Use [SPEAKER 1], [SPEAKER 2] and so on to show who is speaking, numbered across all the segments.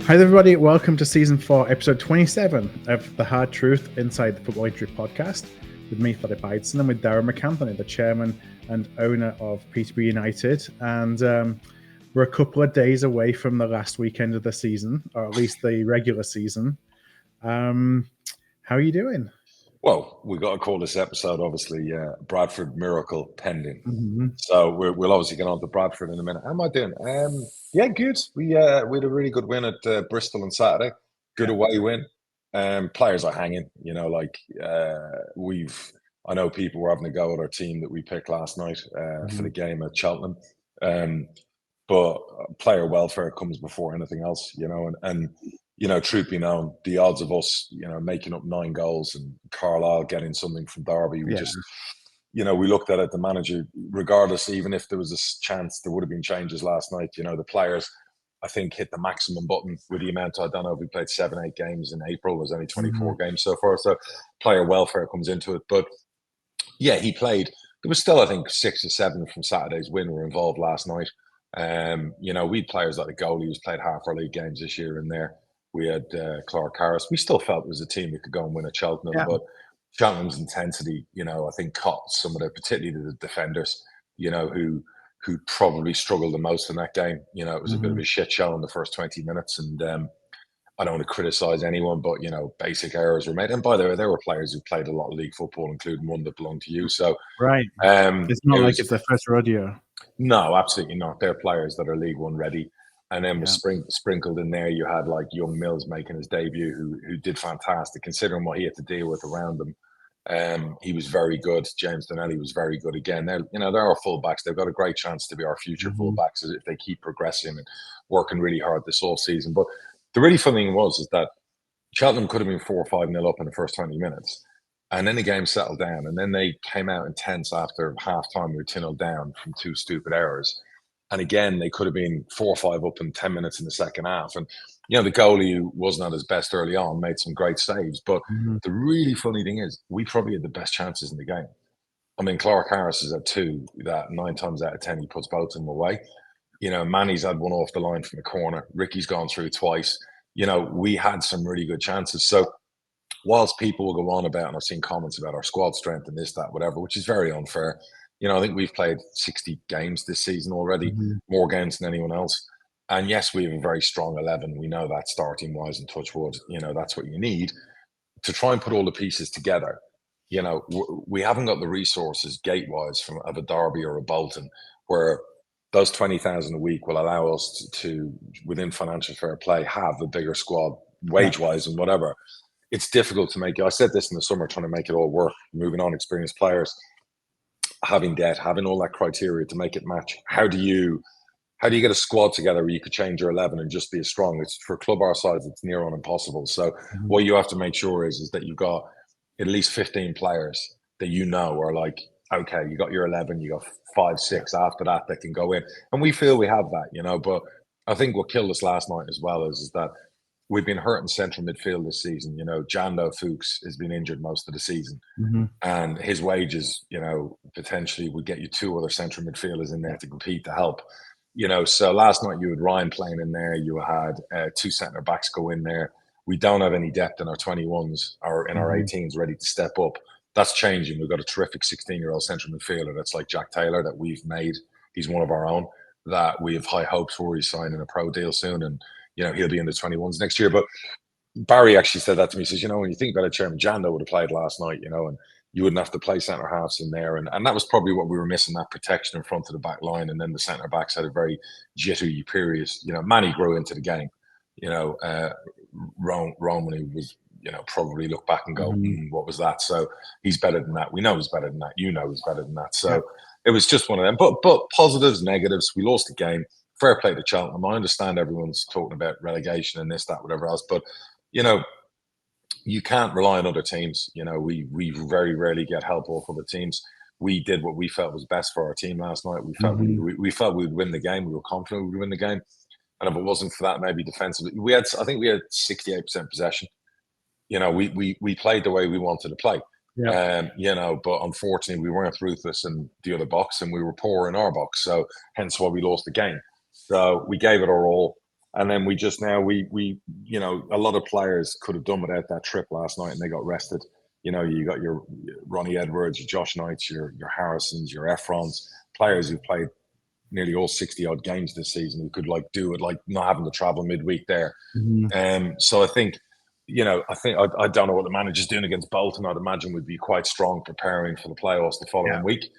[SPEAKER 1] Hi everybody, welcome to Season 4, Episode 27 of The Hard Truth Inside the Football Injury Podcast with me, Philip Ideson, and with Darragh MacAnthony, the Chairman and owner of Peterborough United. And we're a couple of days away from the last weekend of the season, or at least the regular season. How are you doing?
[SPEAKER 2] Well, we've got to call this episode, obviously, Bradford Miracle Pending. Mm-hmm. So we'll obviously get on to Bradford in a minute. How am I doing? Yeah, good. We had a really good win at Bristol on Saturday. Good away win. Players are hanging, I know people were having a go at our team that we picked last night for the game at Cheltenham. But player welfare comes before anything else, and truth be known, the odds of us, making up 9 goals and Carlisle getting something from Derby, we looked at it, the manager, regardless, even if there was a chance there would have been changes last night, the players, I think, hit the maximum button with the amount. I don't know if we played 7-8 games in April. There's only 24 games so far. So player welfare comes into it. But yeah, he played. There was still, I think, 6 or 7 from Saturday's win were involved last night. We had players like the goalie who's played half our league games this year in there. We had 𝗛𝗿𝗃 𝗧𝗿𝗂𝘁𝗵. We still felt it was a team that could go and win at Cheltenham, but Cheltenham's intensity, I think caught some of particularly the defenders, who probably struggled the most in that game. It was a bit of a shit show in the first 20 minutes, and I don't want to criticise anyone, but basic errors were made. And by the way, there were players who played a lot of league football, including one that belonged to you. So
[SPEAKER 1] right, it's not like it's their first rodeo.
[SPEAKER 2] No, absolutely not. They're players that are League One ready. And then was sprinkled in there, you had like young Mills making his debut, who did fantastic, considering what he had to deal with around him. He was very good. James Donnelly was very good again. They're our fullbacks. They've got a great chance to be our future fullbacks if they keep progressing and working really hard this whole season. But the really funny thing is that Cheltenham could have been 4 or 5-0 up in the first 20 minutes. And then the game settled down. And then they came out intense after half-time. We were 2-0 down from 2 stupid errors. And again, they could have been 4 or 5 up in 10 minutes in the second half. And, the goalie, who wasn't at his best early on, made some great saves. But the really funny thing is, we probably had the best chances in the game. I mean, 𝗛𝗃 is at 2, that 9 times out of 10, he puts both of them away. Manny's had one off the line from the corner. Ricky's gone through twice. We had some really good chances. So whilst people will go on about, and I've seen comments about our squad strength and this, that, whatever, which is very unfair. I think we've played 60 games this season already, more games than anyone else. And yes, we have a very strong 11. We know that starting wise and touch wood, that's what you need to try and put all the pieces together. We haven't got the resources gate wise of a Derby or a Bolton, where those 20,000 a week will allow us to, within financial fair play, have a bigger squad wage wise and whatever. It's difficult to make. I said this in the summer, trying to make it all work, moving on experienced players, having debt, having all that criteria to make it match. How do you get a squad together where you could change your 11 and just be as strong? It's, for a club our size, it's near on impossible. So what you have to make sure is that you've got at least 15 players that are like, okay, you got your 11, you got 5, 6 after that can go in. And we feel we have that, but I think what killed us last night as well is that we've been hurt in central midfield this season. Jando Fuchs has been injured most of the season, and his wages, potentially would get you 2 other central midfielders in there to compete to help. So last night you had Ryan playing in there. You had 2 centre backs go in there. We don't have any depth in our 21s or in our 18s ready to step up. That's changing. We've got a terrific 16-year-old central midfielder that's like Jack Taylor that we've made. He's one of our own that we have high hopes for. He's signing a pro deal soon, and he'll be in the 21s next year. But Barry actually said that to me. He says, when you think about it, Chairman, Jando would have played last night, and you wouldn't have to play centre halves in there. And that was probably what we were missing, that protection in front of the back line. And then the centre backs had a very jittery period. Manny grew into the game. Roman, he was, probably look back and go, what was that? So he's better than that. We know he's better than that. He's better than that. So it was just one of them. But positives, negatives. We lost the game. Fair play to Cheltenham. I understand everyone's talking about relegation and this, that, whatever else. But, you can't rely on other teams. We very rarely get help off other teams. We did what we felt was best for our team last night. We felt we felt we would win the game. We were confident we would win the game. And if it wasn't for that, maybe defensively, I think we had 68% possession. We played the way we wanted to play. But unfortunately we weren't ruthless in the other box and we were poor in our box. So hence why we lost the game. So we gave it our all. And then we just now we you know, a lot of players could have done without that trip last night, and they got rested. You know, you got your Ronnie Edwards, your Josh Knights, your Harrisons, your Efrons, players who played nearly all 60 odd games this season, who could like do it, like not having to travel midweek there. So I think, you know, I don't know what the manager's doing against Bolton. I'd imagine we'd be quite strong preparing for the playoffs the following week.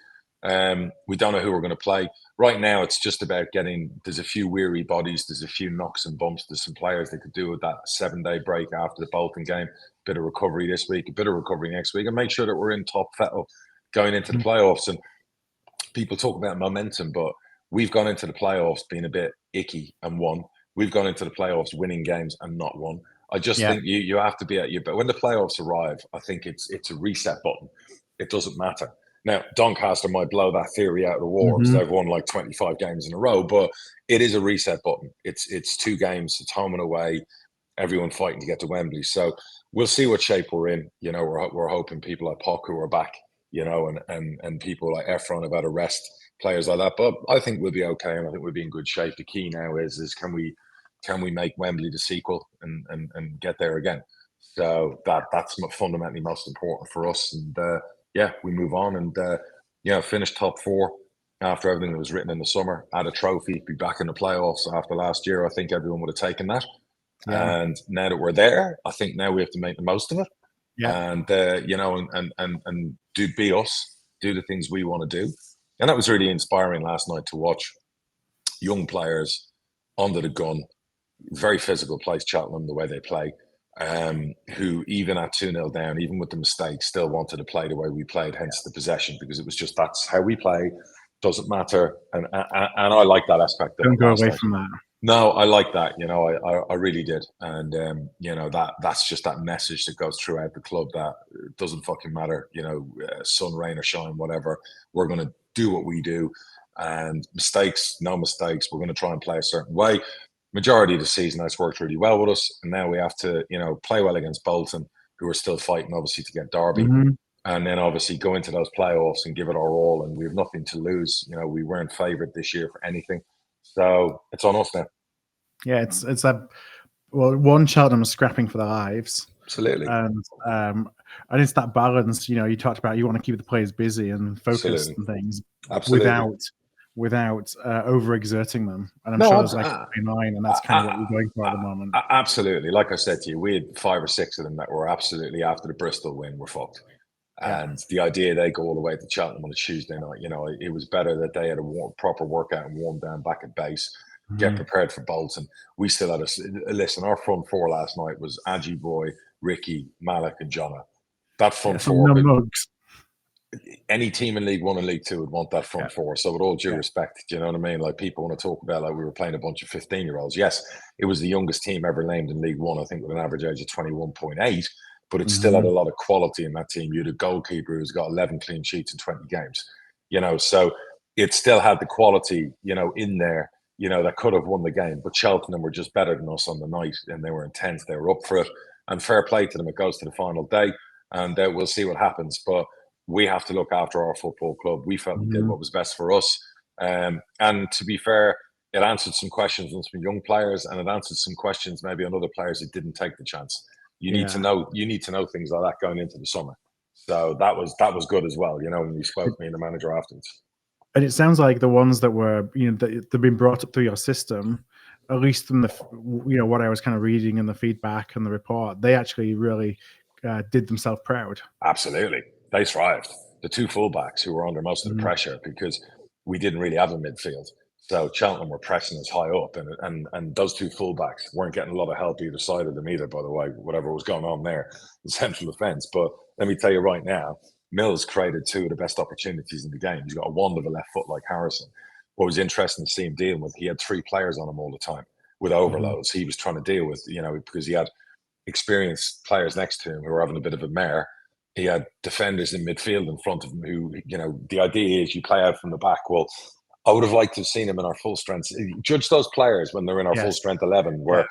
[SPEAKER 2] We don't know who we're going to play. Right now, it's just about getting, there's a few weary bodies, there's a few knocks and bumps, there's some players that could do with that 7-day break after the Bolton game, bit of recovery this week, a bit of recovery next week, and make sure that we're in top fettle going into the playoffs. And people talk about momentum, but we've gone into the playoffs being a bit icky and won. We've gone into the playoffs winning games and not won. I just think you have to be at your, but when the playoffs arrive, I think it's a reset button. It doesn't matter. Now, Doncaster might blow that theory out of the water because they've won like 25 games in a row, but it is a reset button. It's 2 games, it's home and away, everyone fighting to get to Wembley. So we'll see what shape we're in. You know, we're hoping people like Poku are back, you know, and people like Efron have had a rest, players like that. But I think we'll be okay, and I think we'll be in good shape. The key now is can we make Wembley the sequel and get there again? So that's fundamentally most important for us. And we move on and finish top 4 after everything that was written in the summer, add a trophy, be back in the playoffs after last year. I think everyone would have taken that. And now that we're there, I think now we have to make the most of it. And and be us, do the things we want to do. And that was really inspiring last night to watch young players under the gun, very physical place, Cheltenham, the way they play, who even at 2-0 down, even with the mistakes, still wanted to play the way we played, hence the possession, because it was just, that's how we play, doesn't matter. And I like that aspect of
[SPEAKER 1] Don't
[SPEAKER 2] it.
[SPEAKER 1] go away from that.
[SPEAKER 2] No, I like that. You know, I really did. And, that's just that message that goes throughout the club, that it doesn't fucking matter, you know, sun, rain or shine, whatever. We're going to do what we do. And mistakes, no mistakes. We're going to try and play a certain way. Majority of the season, it's worked really well with us. And now we have to, you know, play well against Bolton, who are still fighting, obviously, to get Derby. And then obviously go into those playoffs and give it our all. And we have nothing to lose. You know, we weren't favoured this year for anything. So it's on us now.
[SPEAKER 1] Yeah, it's that. Well, one, Cheltenham is scrapping for their lives.
[SPEAKER 2] Absolutely.
[SPEAKER 1] And it's that balance. You know, you talked about you want to keep the players busy and focused and things, without overexerting them. And I'm sure there's like a line, and that's kind of what we're going for at the moment.
[SPEAKER 2] Absolutely. Like I said to you, we had 5 or 6 of them that were absolutely, after the Bristol win, we're fucked. And the idea they go all the way to Cheltenham on a Tuesday night, you know, it was better that they had a proper workout and warm down back at base, get prepared for Bolton. We still had listen, our front 4 last night was Aji Boy, Ricky, Malik and Jonna. That front 4, any team in League 1 and League 2 would want that front 4. So with all due respect, do you know what I mean? Like, people want to talk about like we were playing a bunch of 15-year-olds. Yes, it was the youngest team ever named in League 1, I think, with an average age of 21.8. But it still had a lot of quality in that team. You had a goalkeeper who's got 11 clean sheets in 20 games, you know, so it still had the quality, you know, in there, you know, that could have won the game. But Cheltenham were just better than us on the night, and they were intense. They were up for it, and fair play to them. It goes to the final day, and we'll see what happens. But we have to look after our football club. We felt we did what was best for us. And to be fair, it answered some questions on some young players, and it answered some questions maybe on other players who didn't take the chance. You need to know things like that going into the summer. So that was good as well, you know, when you spoke to me and the manager afterwards.
[SPEAKER 1] And it sounds like the ones that were, you know, they've been brought up through your system, at least from the, you know, what I was kind of reading in the feedback and the report, they actually really did themselves proud.
[SPEAKER 2] Absolutely. They thrived. The 2 fullbacks who were under most of the pressure, because we didn't really have a midfield. So Cheltenham were pressing us high up, and those 2 fullbacks weren't getting a lot of help either side of them either, by the way, whatever was going on there in central defence. But let me tell you right now, Mills created 2 of the best opportunities in the game. He's got a wand of a left foot like Harrison. What was interesting to see him dealing with, he had 3 players on him all the time with overloads. He was trying to deal with, you know, because he had experienced players next to him who were having a bit of a mare. He had defenders in midfield in front of him who, you know, the idea is you play out from the back. Well, I would have liked to have seen him in our full strength. Judge those players when they're in our full strength 11, where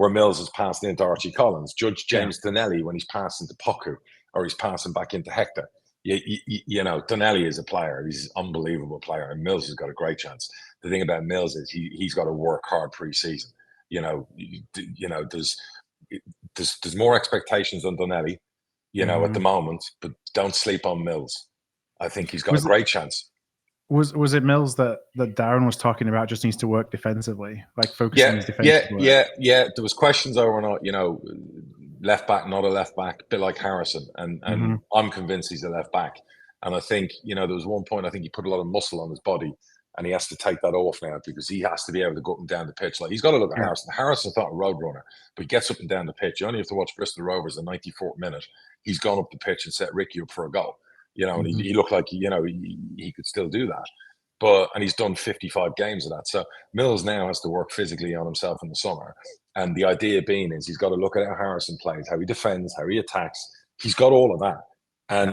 [SPEAKER 2] Mills is passing into Archie Collins. Judge James Donnelly when he's passing to Poku, or he's passing back into Hector. You know, Donnelly is a player. He's an unbelievable player, and Mills has got a great chance. The thing about Mills is he's got to work hard pre-season. There's more expectations on Donnelly, at the moment, but don't sleep on Mills. I think he's got a great chance.
[SPEAKER 1] Was it Mills that Darren was talking about just needs to work defensively, like focus on his defensive work?
[SPEAKER 2] Yeah. There was questions over not, left back, not a left back, a bit like Harrison, and I'm convinced he's a left back. And I think, there was one point I think he put a lot of muscle on his body, and he has to take that off now because he has to be able to go up and down the pitch. Like, he's got to look at Harrison. Harrison's not a road runner, but he gets up and down the pitch. You only have to watch Bristol Rovers in the 94th minute. He's gone up the pitch and set Ricky up for a goal. And he looked like he could still do that. And he's done 55 games of that. So Mills now has to work physically on himself in the summer. And the idea being is he's got to look at how Harrison plays, how he defends, how he attacks. He's got all of that.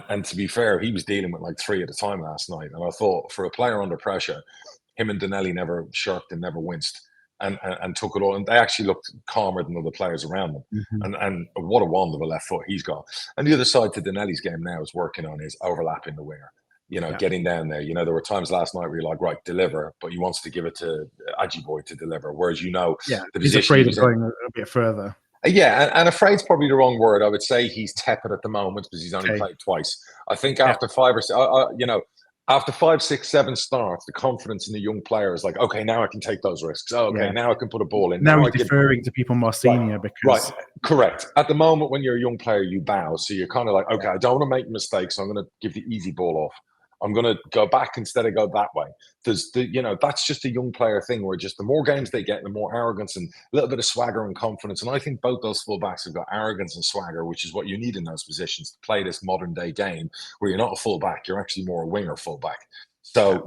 [SPEAKER 2] And to be fair, he was dealing with like 3 at a time last night. And I thought, for a player under pressure, him and Donnelly never shirked and never winced and took it all. And they actually looked calmer than other players around them. And what a wand of a left foot he's got. And the other side to Donnelly's game now is working on is overlapping the winger. Getting down there. There were times last night where you're like, right, deliver, but he wants to give it to Ajiboye to deliver. Whereas, the
[SPEAKER 1] he's afraid of going a bit further.
[SPEAKER 2] Yeah, and afraid's probably the wrong word. I would say he's tepid at the moment because he's only played twice. I think after 5 or 6, after 5, 6, 7 starts, the confidence in the young player is like, okay, now I can take those risks. Now I can put a ball in.
[SPEAKER 1] Now he's deferring to people more senior because
[SPEAKER 2] correct. At the moment when you're a young player, you bow, so you're kind of like, okay, I don't want to make mistakes, so I'm going to give the easy ball off. I'm going to go back instead of go that way. That's just a young player thing where just the more games they get, the more arrogance and a little bit of swagger and confidence. And I think both those fullbacks have got arrogance and swagger, which is what you need in those positions to play this modern day game where you're not a fullback, you're actually more a winger fullback. So,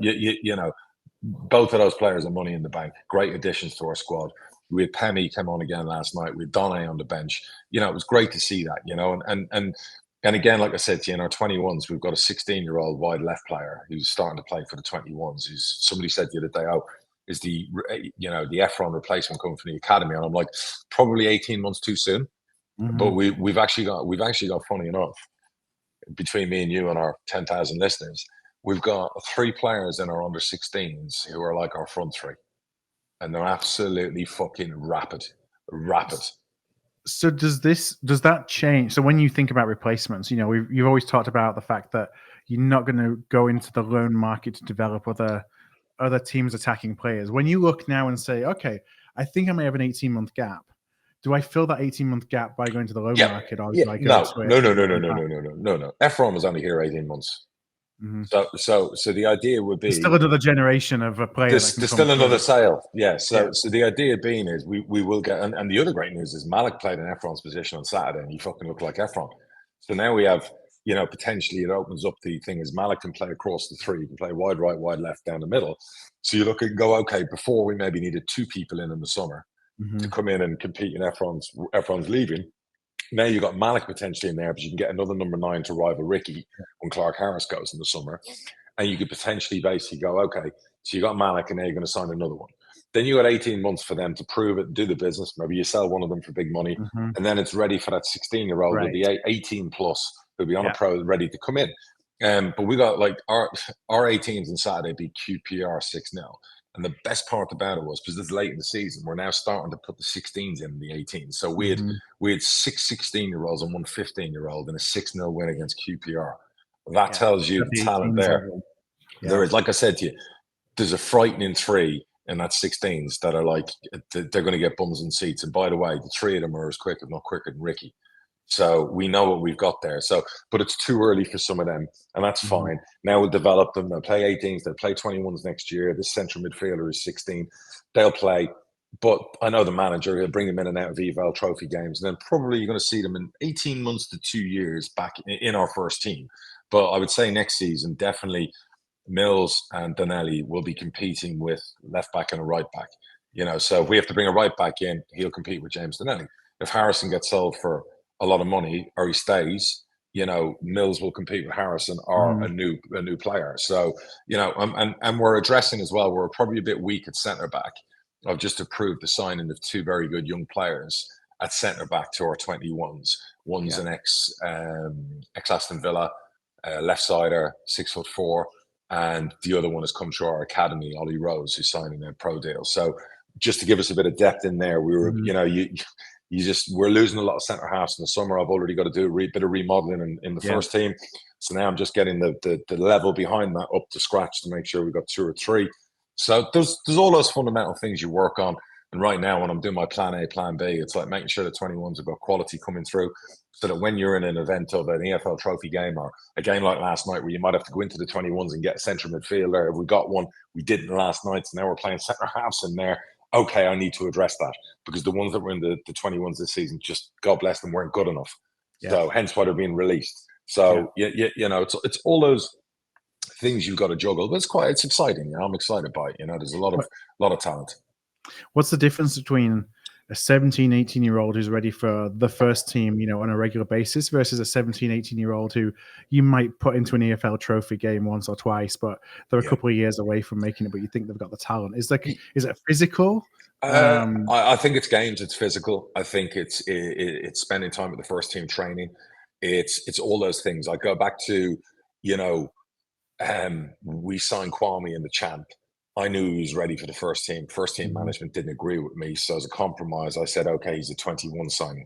[SPEAKER 2] both of those players are money in the bank. Great additions to our squad. We had Pemi come on again last night. We had Donaghy on the bench. It was great to see that, And again, like I said to you, in our 21s, we've got a 16-year-old wide left player who's starting to play for the 21s. Who's somebody said the other day, is the 𝗛𝗏 replacement coming from the academy? And I'm like, probably 18 months too soon. But we've actually got, funny enough, between me and you and our 10,000 listeners, we've got 3 players in our under 16s who are like our front 3, and they're absolutely fucking rapid.
[SPEAKER 1] So does that change? So when you think about replacements, you've always talked about the fact that you're not going to go into the loan market to develop other teams attacking players. When you look now and say, okay, I think I may have an 18-month gap. Do I fill that 18-month gap by going to the loan market? Or
[SPEAKER 2] No. 𝗛𝗏 was only here 18 months. So the idea would be
[SPEAKER 1] there's still another generation of a player.
[SPEAKER 2] There's still another sale. Yeah. So the idea being is we will get, and the other great news is Malik played in 𝗛𝗏's position on Saturday, and he fucking looked like 𝗛𝗏. So now we have, potentially it opens up the thing is Malik can play across the 3, he can play wide right, wide left, down the middle. So you look and go, okay, before we maybe needed 2 people in the summer to come in and compete in 𝗛𝗏's leaving. Now you've got Malik potentially in there, but you can get another number 9 to rival Ricky when Clark Harris goes in the summer. And you could potentially basically go, okay, so you got Malik and now you're going to sign another one. Then you got 18 months for them to prove it, do the business. Maybe you sell one of them for big money. And then it's ready for that 16-year-old with the 18 plus who'll be on a pro ready to come in. But we got like our 18s on Saturday beat QPR 6-0. And the best part about it was, because it's late in the season, we're now starting to put the 16s in the 18s. So we had 6 16-year-olds and 1 15-year-old in a 6-0 win against QPR. That tells you the talent there. There is, like I said to you, there's a frightening 3 in that 16s that are like, they're going to get bums and seats. And by the way, the 3 of them are as quick, if not quicker than Ricky. So we know what we've got there. So, but it's too early for some of them, and that's fine. Now we'll develop them. They'll play 18s. They'll play 21s next year. This central midfielder is 16. They'll play. But I know the manager, he'll bring them in and out of EFL trophy games. And then probably you're going to see them in 18 months to 2 years back in our first team. But I would say next season, definitely Mills and Donnelly will be competing with left back and a right back. So if we have to bring a right back in, he'll compete with James Donnelly. If Harrison gets sold for a lot of money or he stays, Mills will compete with Harrison or a new player. So, and we're addressing as well, we're probably a bit weak at centre back. I've just approved the signing of 2 very good young players at centre back to our 21s. One's an ex Aston Villa left sider, 6'4", and the other one has come through our academy, Ollie Rose, who's signing a pro deal. So just to give us a bit of depth in there, we were, we're losing a lot of centre halves in the summer. I've already got to do a bit of remodeling in the first team. So now I'm just getting the level behind that up to scratch to make sure we've got 2 or 3. So there's all those fundamental things you work on. And right now, when I'm doing my plan A, plan B, it's like making sure the 21s have got quality coming through, so that when you're in an event of an EFL trophy game or a game like last night where you might have to go into the 21s and get a central midfielder, if we got one, we didn't last night, so now we're playing centre halves in there. Okay, I need to address that, because the ones that were in the 21s this season, just God bless them, weren't good enough. So hence why they're being released. So it's all those things you've got to juggle, but it's exciting. I'm excited by it. There's a lot of talent.
[SPEAKER 1] What's the difference between a 17, 18-year-old who's ready for the first team, on a regular basis, versus a 17, 18-year-old who you might put into an EFL trophy game once or twice, but they're a couple of years away from making it, but you think they've got the talent? Is it physical?
[SPEAKER 2] I think it's games. It's physical. I think it's spending time with the first team training. It's all those things. I go back to, we signed 𝗛𝗵 in the champ. I knew he was ready for the first team. First team management didn't agree with me. So as a compromise, I said, okay, he's a 21 signing.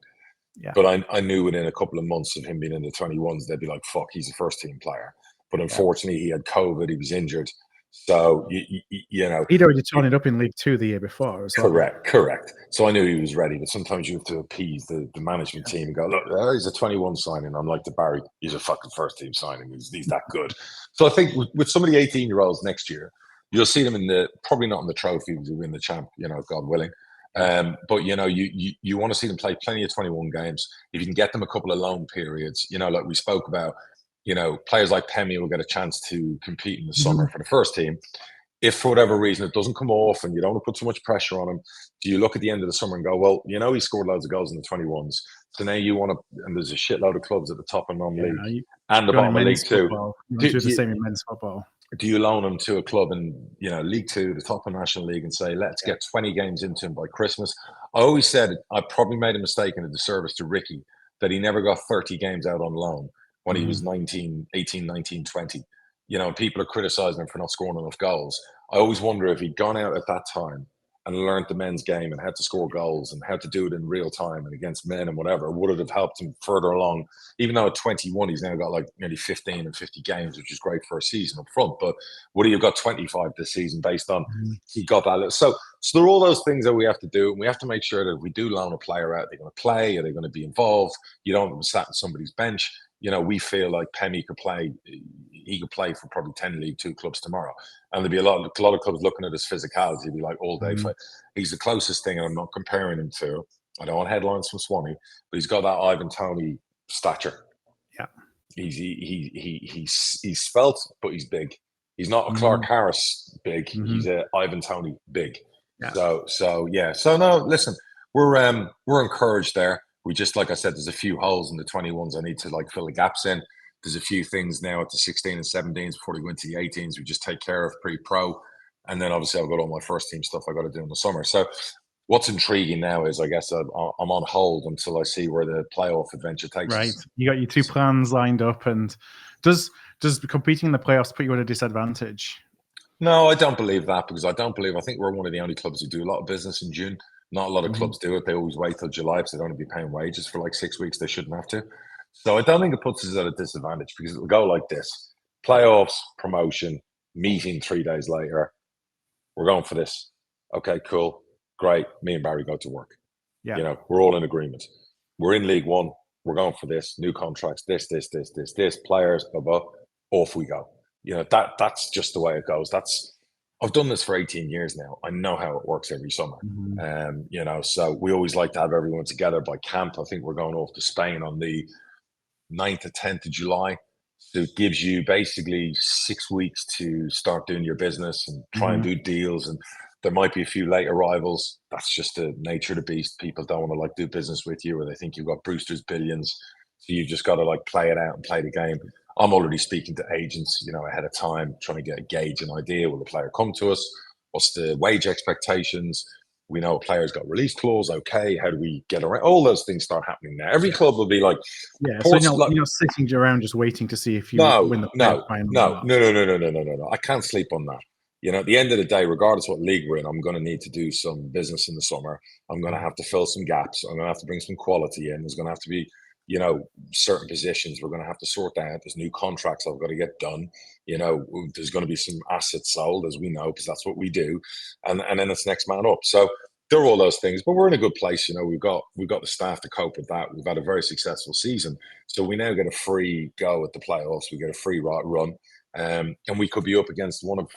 [SPEAKER 2] Yeah. But I knew within a couple of months of him being in the 21s, they'd be like, fuck, he's a first team player. But unfortunately, he had COVID. He was injured. So,
[SPEAKER 1] he'd already torn it up in League Two the year before as well.
[SPEAKER 2] Correct. So I knew he was ready. But sometimes you have to appease the management team and go, look, he's a 21 signing. I'm like to Barry, he's a fucking first team signing. He's that good. So I think with some of the 18-year-olds next year, you'll see them probably not in the trophy because we win the champ, God willing. But you want to see them play plenty of 21 games. If you can get them a couple of loan periods, like we spoke about, players like 𝗛𝗵 will get a chance to compete in the summer for the first team. If for whatever reason it doesn't come off and you don't want to put too much pressure on him, do you look at the end of the summer and go, well, he scored loads of goals in the 21s. So now you want to, and there's a shitload of clubs at the top of non-league and the bottom of League Two.
[SPEAKER 1] You do the same in men's football.
[SPEAKER 2] Do you loan him to a club in League Two, the top of National League, and say, let's get 20 games into him by Christmas? I always said I probably made a mistake in a disservice to Ricky that he never got 30 games out on loan when he was 18, 19, 20. People are criticizing him for not scoring enough goals. I always wonder if he'd gone out at that time and learned the men's game and how to score goals and how to do it in real time and against men and whatever, would it have helped him further along? Even though at 21, he's now got like nearly 15 and 50 games, which is great for a season up front. But would he have got 25 this season based on he got that? So there are all those things that we have to do. And we have to make sure that if we do loan a player out, they're going to play, are they going to be involved? You don't want them sat on somebody's bench. We feel like 𝗛𝗵 could play. He could play for probably 10 League Two clubs tomorrow, and there'd be a lot of clubs looking at his physicality. He'd be like all day. He's the closest thing, and I'm not comparing him to. I don't want headlines from Swanee, but he's got that Ivan Toney stature.
[SPEAKER 1] Yeah,
[SPEAKER 2] he's svelte, but he's big. He's not a Clark Harris big. He's a Ivan Toney big. Yeah. So no, listen, we're encouraged there. We just, like I said, there's a few holes in the 21s I need to fill the gaps in. There's a few things now at the 16 and 17s before they go into the 18s we just take care of pre-pro. And then obviously I've got all my first team stuff I got to do in the summer. So what's intriguing now is I guess I'm on hold until I see where the playoff adventure takes us.
[SPEAKER 1] Right. You got your 2 plans lined up. And does competing in the playoffs put you at a disadvantage?
[SPEAKER 2] No, I don't believe that, because I think we're one of the only clubs who do a lot of business in June. Not a lot of clubs do it. They always wait till July because they don't want to be paying wages for like 6 weeks. They shouldn't have to. So I don't think it puts us at a disadvantage, because it'll go like this. Playoffs, promotion, meeting 3 days later. We're going for this. Okay, cool. Great. Me and Barry go to work. Yeah. We're all in agreement. We're in League One. We're going for this. New contracts, this, players, blah, blah. Off we go. That's just the way it goes. I've done this for 18 years now. I know how it works every summer. So we always like to have everyone together by camp. I think we're going off to Spain on the 9th to 10th of July. So it gives you basically 6 weeks to start doing your business and try and do deals. And there might be a few late arrivals. That's just the nature of the beast. People don't want to do business with you, or they think you've got Brewster's billions. So you've just got to play it out and play the game. I'm already speaking to agents, ahead of time, trying to get a gauge, an idea. Will the player come to us? What's the wage expectations? We know a player's got release clause. Okay, how do we get around? All those things start happening now. Every club will be like,
[SPEAKER 1] so you're not sitting around just waiting to see if you win the final.
[SPEAKER 2] No. I can't sleep on that. you know, at the end of the day, regardless what league we're in, I'm going to need to do some business in the summer. I'm going to have to fill some gaps. I'm going to have to bring some quality in. There's going to have to be, you know, certain positions we're going to have to sort out. There's new contracts I've got to get done. You know, there's going to be some assets sold, as we know, because that's what we do. And then it's next man up. So there are all those things, but we're in a good place. You know, we've got the staff to cope with that. We've had a very successful season. So we now get a free go at the playoffs. We get a free run. And we could be up against one of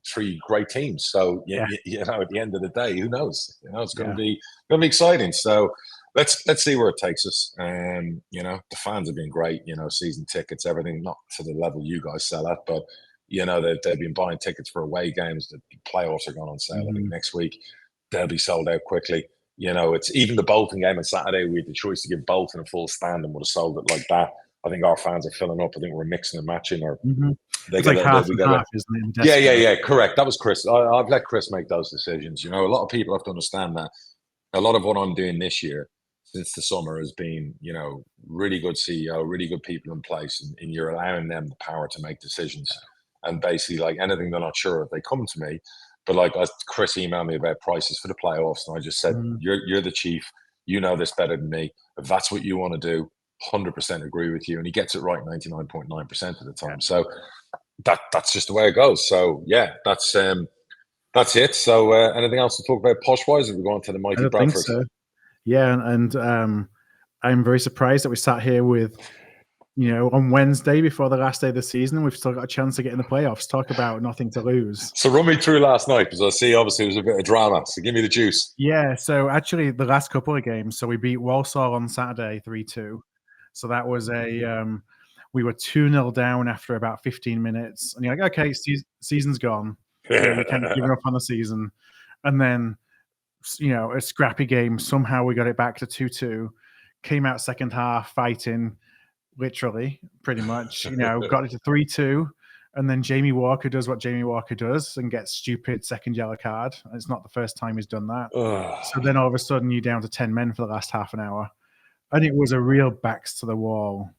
[SPEAKER 2] 3 great teams. So you know, at the end of the day, who knows? You know, it's going to be exciting. So let's see where it takes us. You know, the fans have been great. You know, season tickets, everything, not to the level you guys sell at, but you know, they've been buying tickets for away games. The playoffs are going on sale I think next week. They'll be sold out quickly. You know, it's even the Bolton game on Saturday. We had the choice to give Bolton a full stand and would have sold it like that. I think our fans are filling up. I think we're mixing and matching, or
[SPEAKER 1] it's like half and half, isn't it?
[SPEAKER 2] Yeah. Correct. That was Chris. I've let Chris make those decisions. You know, a lot of people have to understand that a lot of what I'm doing this year since the summer has been, you know, really good CEO, really good people in place, and you're allowing them the power to make decisions. And basically, like anything they're not sure of, they come to me. But like Chris emailed me about prices for the playoffs, and I just said, "You're the chief. You know this better than me. If that's what you want to do, 100% agree with you." And he gets it right 99.9% of the time. So that's just the way it goes. So yeah, that's it. So anything else to talk about posh wise? If we go on to the mighty Bradford.
[SPEAKER 1] Think so. Yeah, and I'm very surprised that we sat here with, you know, on Wednesday before the last day of the season, we've still got a chance to get in the playoffs. Talk about nothing to lose.
[SPEAKER 2] So run me through last night, because I see obviously there was a bit of drama. So give me the juice.
[SPEAKER 1] Yeah, so actually the last couple of games, so we beat Walsall on Saturday 3-2. So that was we were 2-0 down after about 15 minutes. And you're like, okay, season's gone. You know, you can't give up on the season. And then, you know, a scrappy game. Somehow we got it back to 2-2. Came out second half fighting, literally, pretty much. You know, got it to 3-2. And then Jamie Walker does what Jamie Walker does and gets stupid second yellow card. It's not the first time he's done that. So then all of a sudden you're down to 10 men for the last half an hour. And it was a real backs to the wall,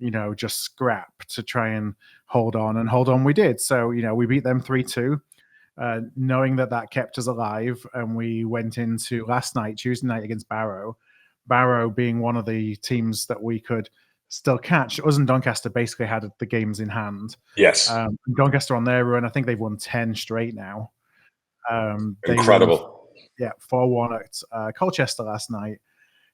[SPEAKER 1] you know, just scrap to try and hold on. And hold on we did. So, you know, we beat them 3-2, knowing that kept us alive. And we went into last night, Tuesday night, against Barrow. Barrow being one of the teams that we could still catch. Us and Doncaster basically had the games in hand.
[SPEAKER 2] Yes.
[SPEAKER 1] Doncaster on their run, I think they've won 10 straight now.
[SPEAKER 2] Incredible.
[SPEAKER 1] 4-1 at Colchester last night.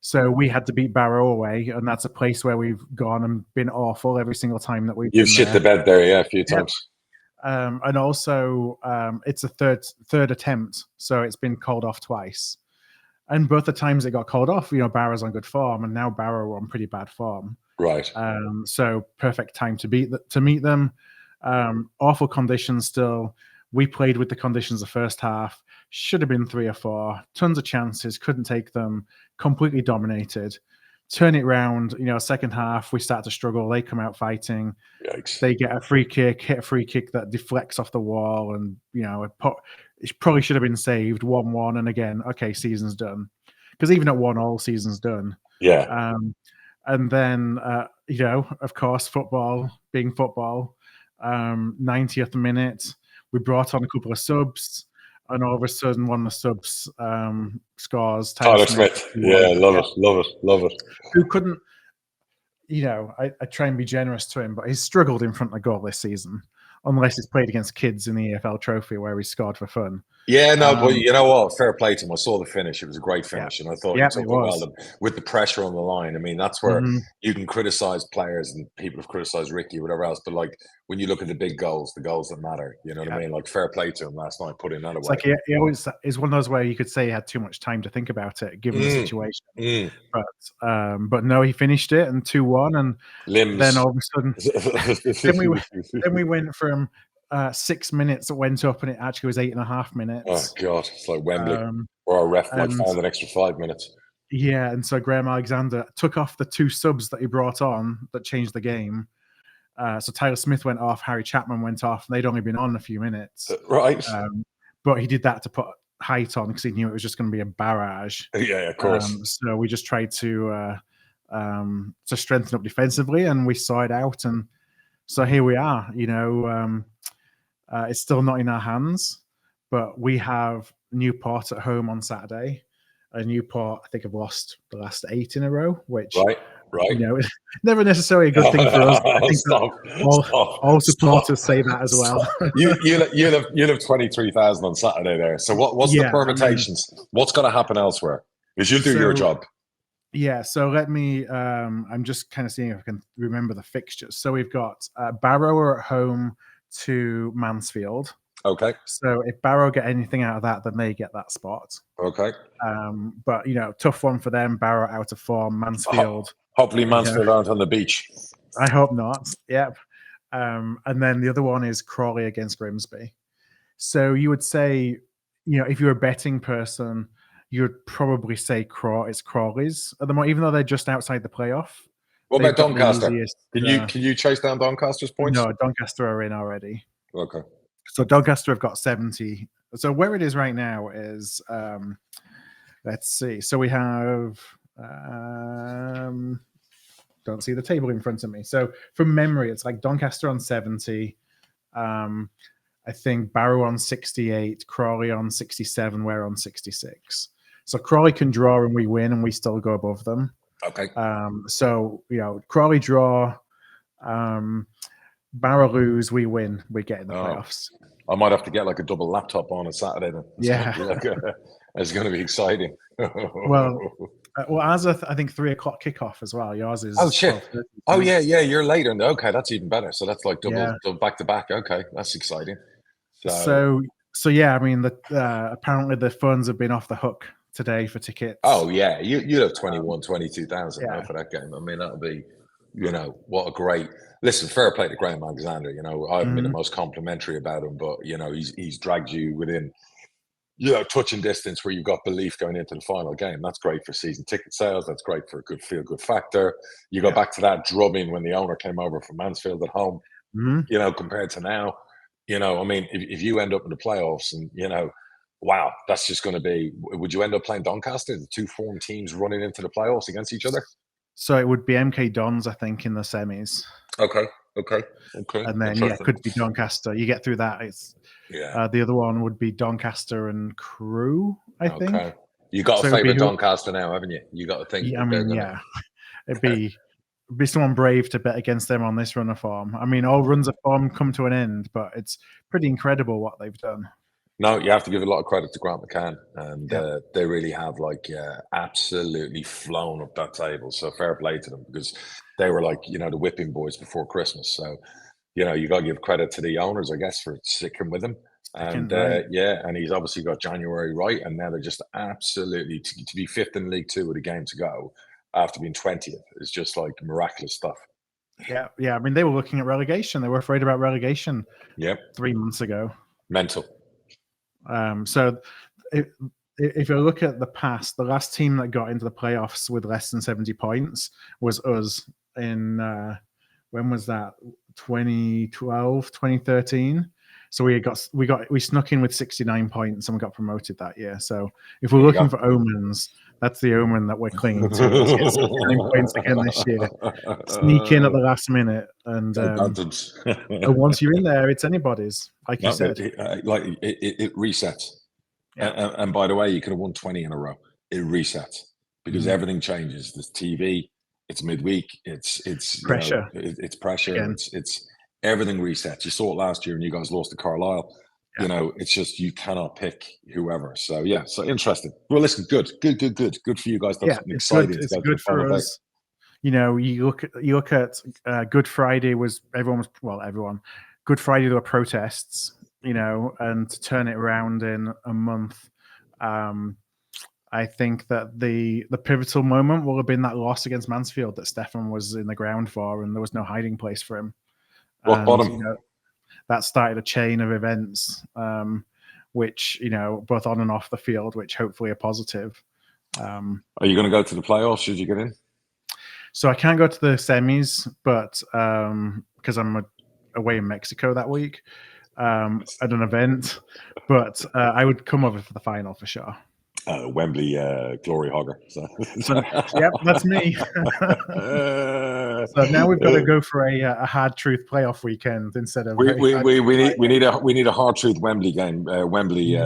[SPEAKER 1] So we had to beat Barrow away, and that's a place where we've gone and been awful every single time that we've
[SPEAKER 2] You've shit
[SPEAKER 1] there.
[SPEAKER 2] The bed there, yeah, a few times.
[SPEAKER 1] And also, it's a third attempt, so it's been called off twice. And both the times it got called off, you know, Barrow's on good form, and now Barrow are on pretty bad form.
[SPEAKER 2] Right.
[SPEAKER 1] So perfect time to meet them. Awful conditions still. We played with the conditions the first half. Should have been 3 or 4. Tons of chances. Couldn't take them. Completely dominated. Turn it round. You know, second half, we start to struggle. They come out fighting.
[SPEAKER 2] Yikes.
[SPEAKER 1] They get a free kick, hit a free kick that deflects off the wall. And, you know, it probably should have been saved. 1-1. And again, okay, season's done. Because even at 1-1, season's done.
[SPEAKER 2] Yeah.
[SPEAKER 1] And then, you know, of course, football being football. 90th minute, we brought on a couple of subs, and all of a sudden, one of the subs scores.
[SPEAKER 2] Tyler Smith. Yeah, love it.
[SPEAKER 1] Who couldn't, you know, I try and be generous to him, but he's struggled in front of goal this season, unless he's played against kids in the EFL trophy where he scored for fun.
[SPEAKER 2] Yeah, no, but you know what? Fair play to him. I saw the finish. It was a great finish. And I thought he took it well with the pressure on the line. I mean, that's where you can criticize players, and people have criticized Ricky or whatever else. But like when you look at the big goals, the goals that matter, you know what I mean? Like fair play to him last night, putting that away.
[SPEAKER 1] It's like he always is one of those where you could say he had too much time to think about it, given the situation. But no, he finished it and 2-1. And then all of a sudden, then we went from 6 minutes it went up, and it actually was 8.5 minutes.
[SPEAKER 2] Oh God, it's like Wembley, or our ref found an extra 5 minutes.
[SPEAKER 1] Yeah, and so Graham Alexander took off the 2 subs that he brought on that changed the game. So Tyler Smith went off, Harry Chapman went off, and they'd only been on a few minutes.
[SPEAKER 2] Right.
[SPEAKER 1] But he did that to put height on because he knew it was just going to be a barrage.
[SPEAKER 2] Yeah, of course.
[SPEAKER 1] So we just tried to strengthen up defensively, and we saw it out. And so here we are, you know. It's still not in our hands, but we have Newport at home on Saturday. Newport, I think, have lost the last 8 in a row, which
[SPEAKER 2] right.
[SPEAKER 1] is never necessarily a good thing for us. I think all supporters say that as well.
[SPEAKER 2] You'll have 23,000 on Saturday there. So what's the permutations? What's going to happen elsewhere? Because you'll do your job.
[SPEAKER 1] Yeah. So let me. I'm just kind of seeing if I can remember the fixtures. So we've got Barrow are at home to Mansfield.
[SPEAKER 2] Okay.
[SPEAKER 1] So if Barrow get anything out of that, then they get that spot.
[SPEAKER 2] Okay.
[SPEAKER 1] But tough one for them. Barrow out of form. Mansfield.
[SPEAKER 2] Hopefully Mansfield aren't on the beach.
[SPEAKER 1] I hope not. Yep. And then the other one is Crawley against Grimsby. So you would say, if you're a betting person, you would probably say it's Crawley's at the moment, even though they're just outside the playoff.
[SPEAKER 2] What about Doncaster? Can you chase down Doncaster's points?
[SPEAKER 1] No, Doncaster are in already.
[SPEAKER 2] Okay.
[SPEAKER 1] So Doncaster have got 70. So where it is right now is, let's see. So we have, don't see the table in front of me. So from memory, it's like Doncaster on 70. I think Barrow on 68, Crawley on 67, we're on 66. So Crawley can draw and we win and we still go above them.
[SPEAKER 2] Okay.
[SPEAKER 1] So, Crawley draw, Barrow lose, we win, we get in the playoffs.
[SPEAKER 2] I might have to get like a double laptop on Saturday then. It's going to be exciting.
[SPEAKER 1] Well, ours are I think 3:00 kickoff as well. Yours is.
[SPEAKER 2] Oh shit! Oh yeah, you're later. Okay, that's even better. So that's like double back to back. Okay, that's exciting.
[SPEAKER 1] So yeah, I mean, apparently the funds have been off the hook today for tickets.
[SPEAKER 2] Oh yeah, you have 22,000 for that game. I mean, that'll be, what a great. Listen, fair play to Graham Alexander. I haven't been the most complimentary about him, but he's dragged you within, touching distance where you've got belief going into the final game. That's great for season ticket sales. That's great for a good feel-good factor. You go back to that drubbing when the owner came over from Mansfield at home. Compared to now, I mean, if you end up in the playoffs and wow, that's just going to be. Would you end up playing Doncaster, the two form teams running into the playoffs against each other?
[SPEAKER 1] So it would be MK Dons, I think, in the semis.
[SPEAKER 2] Okay.
[SPEAKER 1] And then it could be Doncaster. You get through that. It's the other one would be Doncaster and Crewe, I think.
[SPEAKER 2] You got a favorite Doncaster now, haven't you? You got to think.
[SPEAKER 1] Yeah, it'd be someone brave to bet against them on this run of form. I mean, all runs of form come to an end, but it's pretty incredible what they've done.
[SPEAKER 2] No, you have to give a lot of credit to Grant McCann, and they really have absolutely flown up that table. So fair play to them, because they were the whipping boys before Christmas. So you got to give credit to the owners, I guess, for sticking with him. And and he's obviously got January right, and now they're just absolutely to be 5th in League Two with a game to go after being 20th is just miraculous stuff.
[SPEAKER 1] Yeah. I mean, they were looking at relegation. They were afraid about relegation. 3 months ago.
[SPEAKER 2] Mental.
[SPEAKER 1] So if you look at the past, the last team that got into the playoffs with less than 70 points was us in when was that? 2012, 2013. So we snuck in with 69 points and we got promoted that year. So if we're looking for omens, that's the omen that we're clinging to. Let's get 69 points again this year. Sneak in at the last minute, and once you're in there, it's anybody's. Like you said,
[SPEAKER 2] it resets. And by the way, you could have won 20 in a row. It resets because everything changes. There's TV. It's midweek. It's
[SPEAKER 1] pressure.
[SPEAKER 2] It's pressure. It's everything resets. You saw it last year, and you guys lost to Carlisle. It's just you cannot pick whoever. So so interesting. Well, listen, good for you guys. That's exciting.
[SPEAKER 1] It's good for us. You look at Good Friday was everyone. Good Friday there were protests. And to turn it around in a month, I think that the pivotal moment will have been that loss against Mansfield that Stefan was in the ground for, and there was no hiding place for him. That started a chain of events, which, both on and off the field, which hopefully are positive.
[SPEAKER 2] Are you going to go to the playoffs? Should you get in?
[SPEAKER 1] So I can't go to the semis, but because I'm away in Mexico that week at an event, but I would come over for the final for sure.
[SPEAKER 2] Wembley glory hogger.
[SPEAKER 1] So yep, that's me. So now we've got to go for a hard truth playoff weekend instead of
[SPEAKER 2] we need a hard truth Wembley game, Wembley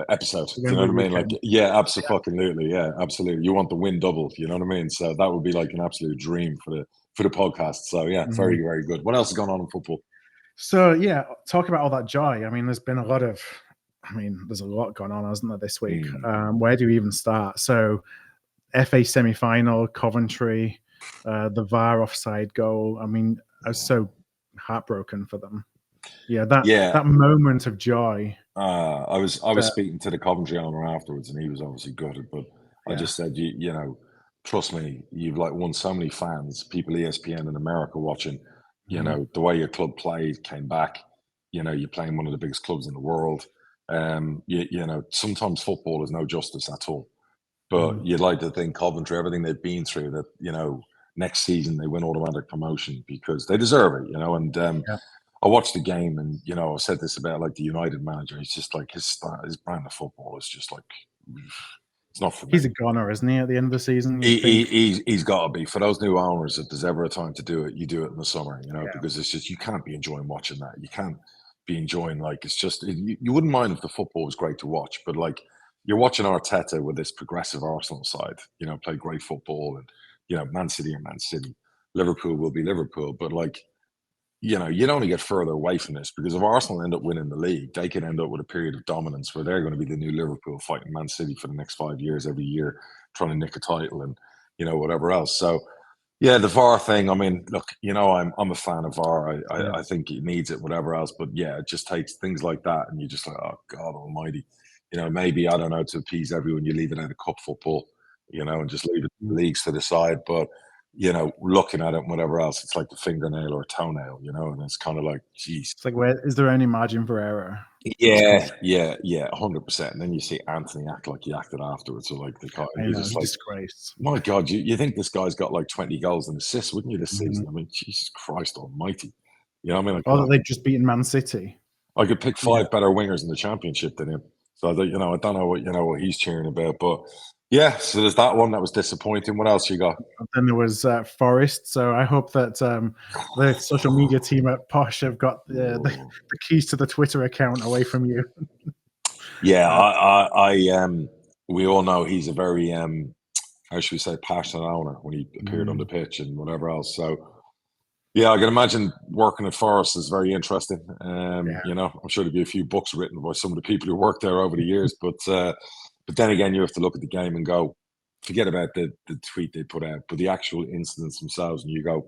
[SPEAKER 2] episode. Do you know what I mean? Like, yeah, absolutely, yeah, absolutely. You want the win double, you know what I mean? So that would be like an absolute dream for the podcast. So yeah, very, very good. What else is going on in football?
[SPEAKER 1] So yeah, talk about all that joy. I mean, there's been a lot of, there's a lot going on, hasn't there, this week? Where do you even start? So FA semi-final, Coventry, the VAR offside goal. I mean, I was so heartbroken for them. Yeah, that moment of joy.
[SPEAKER 2] I was speaking to the Coventry owner afterwards, and he was obviously gutted. But I just said, you know, trust me, you've like won so many fans, people ESPN in America watching. You know, the way your club played, came back. You know, you're playing one of the biggest clubs in the world. You know, sometimes football is no justice at all. But you'd like to think Coventry, everything they've been through, that, you know, next season they win automatic promotion because they deserve it, you know. And I watched the game, and, you know, I said this about like the United manager. He's just like his brand of football is just like, it's not for me.
[SPEAKER 1] He's a goner, isn't he, at the end of the season?
[SPEAKER 2] He's got to be. For those new owners, if there's ever a time to do it, you do it in the summer, you know, because it's just, you can't be enjoying watching that. You can't be enjoying, like, it's just, you wouldn't mind if the football was great to watch, but like, you're watching Arteta with this progressive Arsenal side, you know, play great football, and, you know, Man City or Man City. Liverpool will be Liverpool, but like, you know, you'd only get further away from this, because if Arsenal end up winning the league, they can end up with a period of dominance where they're going to be the new Liverpool, fighting Man City for the next 5 years, every year, trying to nick a title and, you know, whatever else. So, yeah, the VAR thing, I mean, look, you know, I'm a fan of VAR. I think it needs it, whatever else. But yeah, it just takes things like that, and you're just like, oh, God almighty. You know, maybe, I don't know, to appease everyone, you leave it out of cup football, you know, and just leave it leagues to the side. But, you know, looking at it and whatever else, it's like the fingernail or a toenail, you know, and it's kind of like, geez.
[SPEAKER 1] It's like, where is there any margin for error?
[SPEAKER 2] Yeah, 100%. And then you see Anthony act like he acted afterwards. So like, you're just like,
[SPEAKER 1] disgrace.
[SPEAKER 2] My God, you think this guy's got like 20 goals and assists, wouldn't you, this season? I mean, Jesus Christ almighty. You know what I mean?
[SPEAKER 1] Like, they've just beaten Man City.
[SPEAKER 2] I could pick 5 better wingers in the Championship than him. So, you know, I don't know what he's cheering about, but yeah, so there's that one that was disappointing. What else you got?
[SPEAKER 1] Then there was Forest. So I hope that the social media team at Posh have got the keys to the Twitter account away from you.
[SPEAKER 2] Yeah, we all know he's a very, how should we say, passionate owner when he appeared on the pitch and whatever else. So, yeah, I can imagine working at Forest is very interesting. You know, I'm sure there'll be a few books written by some of the people who worked there over the years, but then again, you have to look at the game and go, forget about the tweet they put out, but the actual incidents themselves, and you go,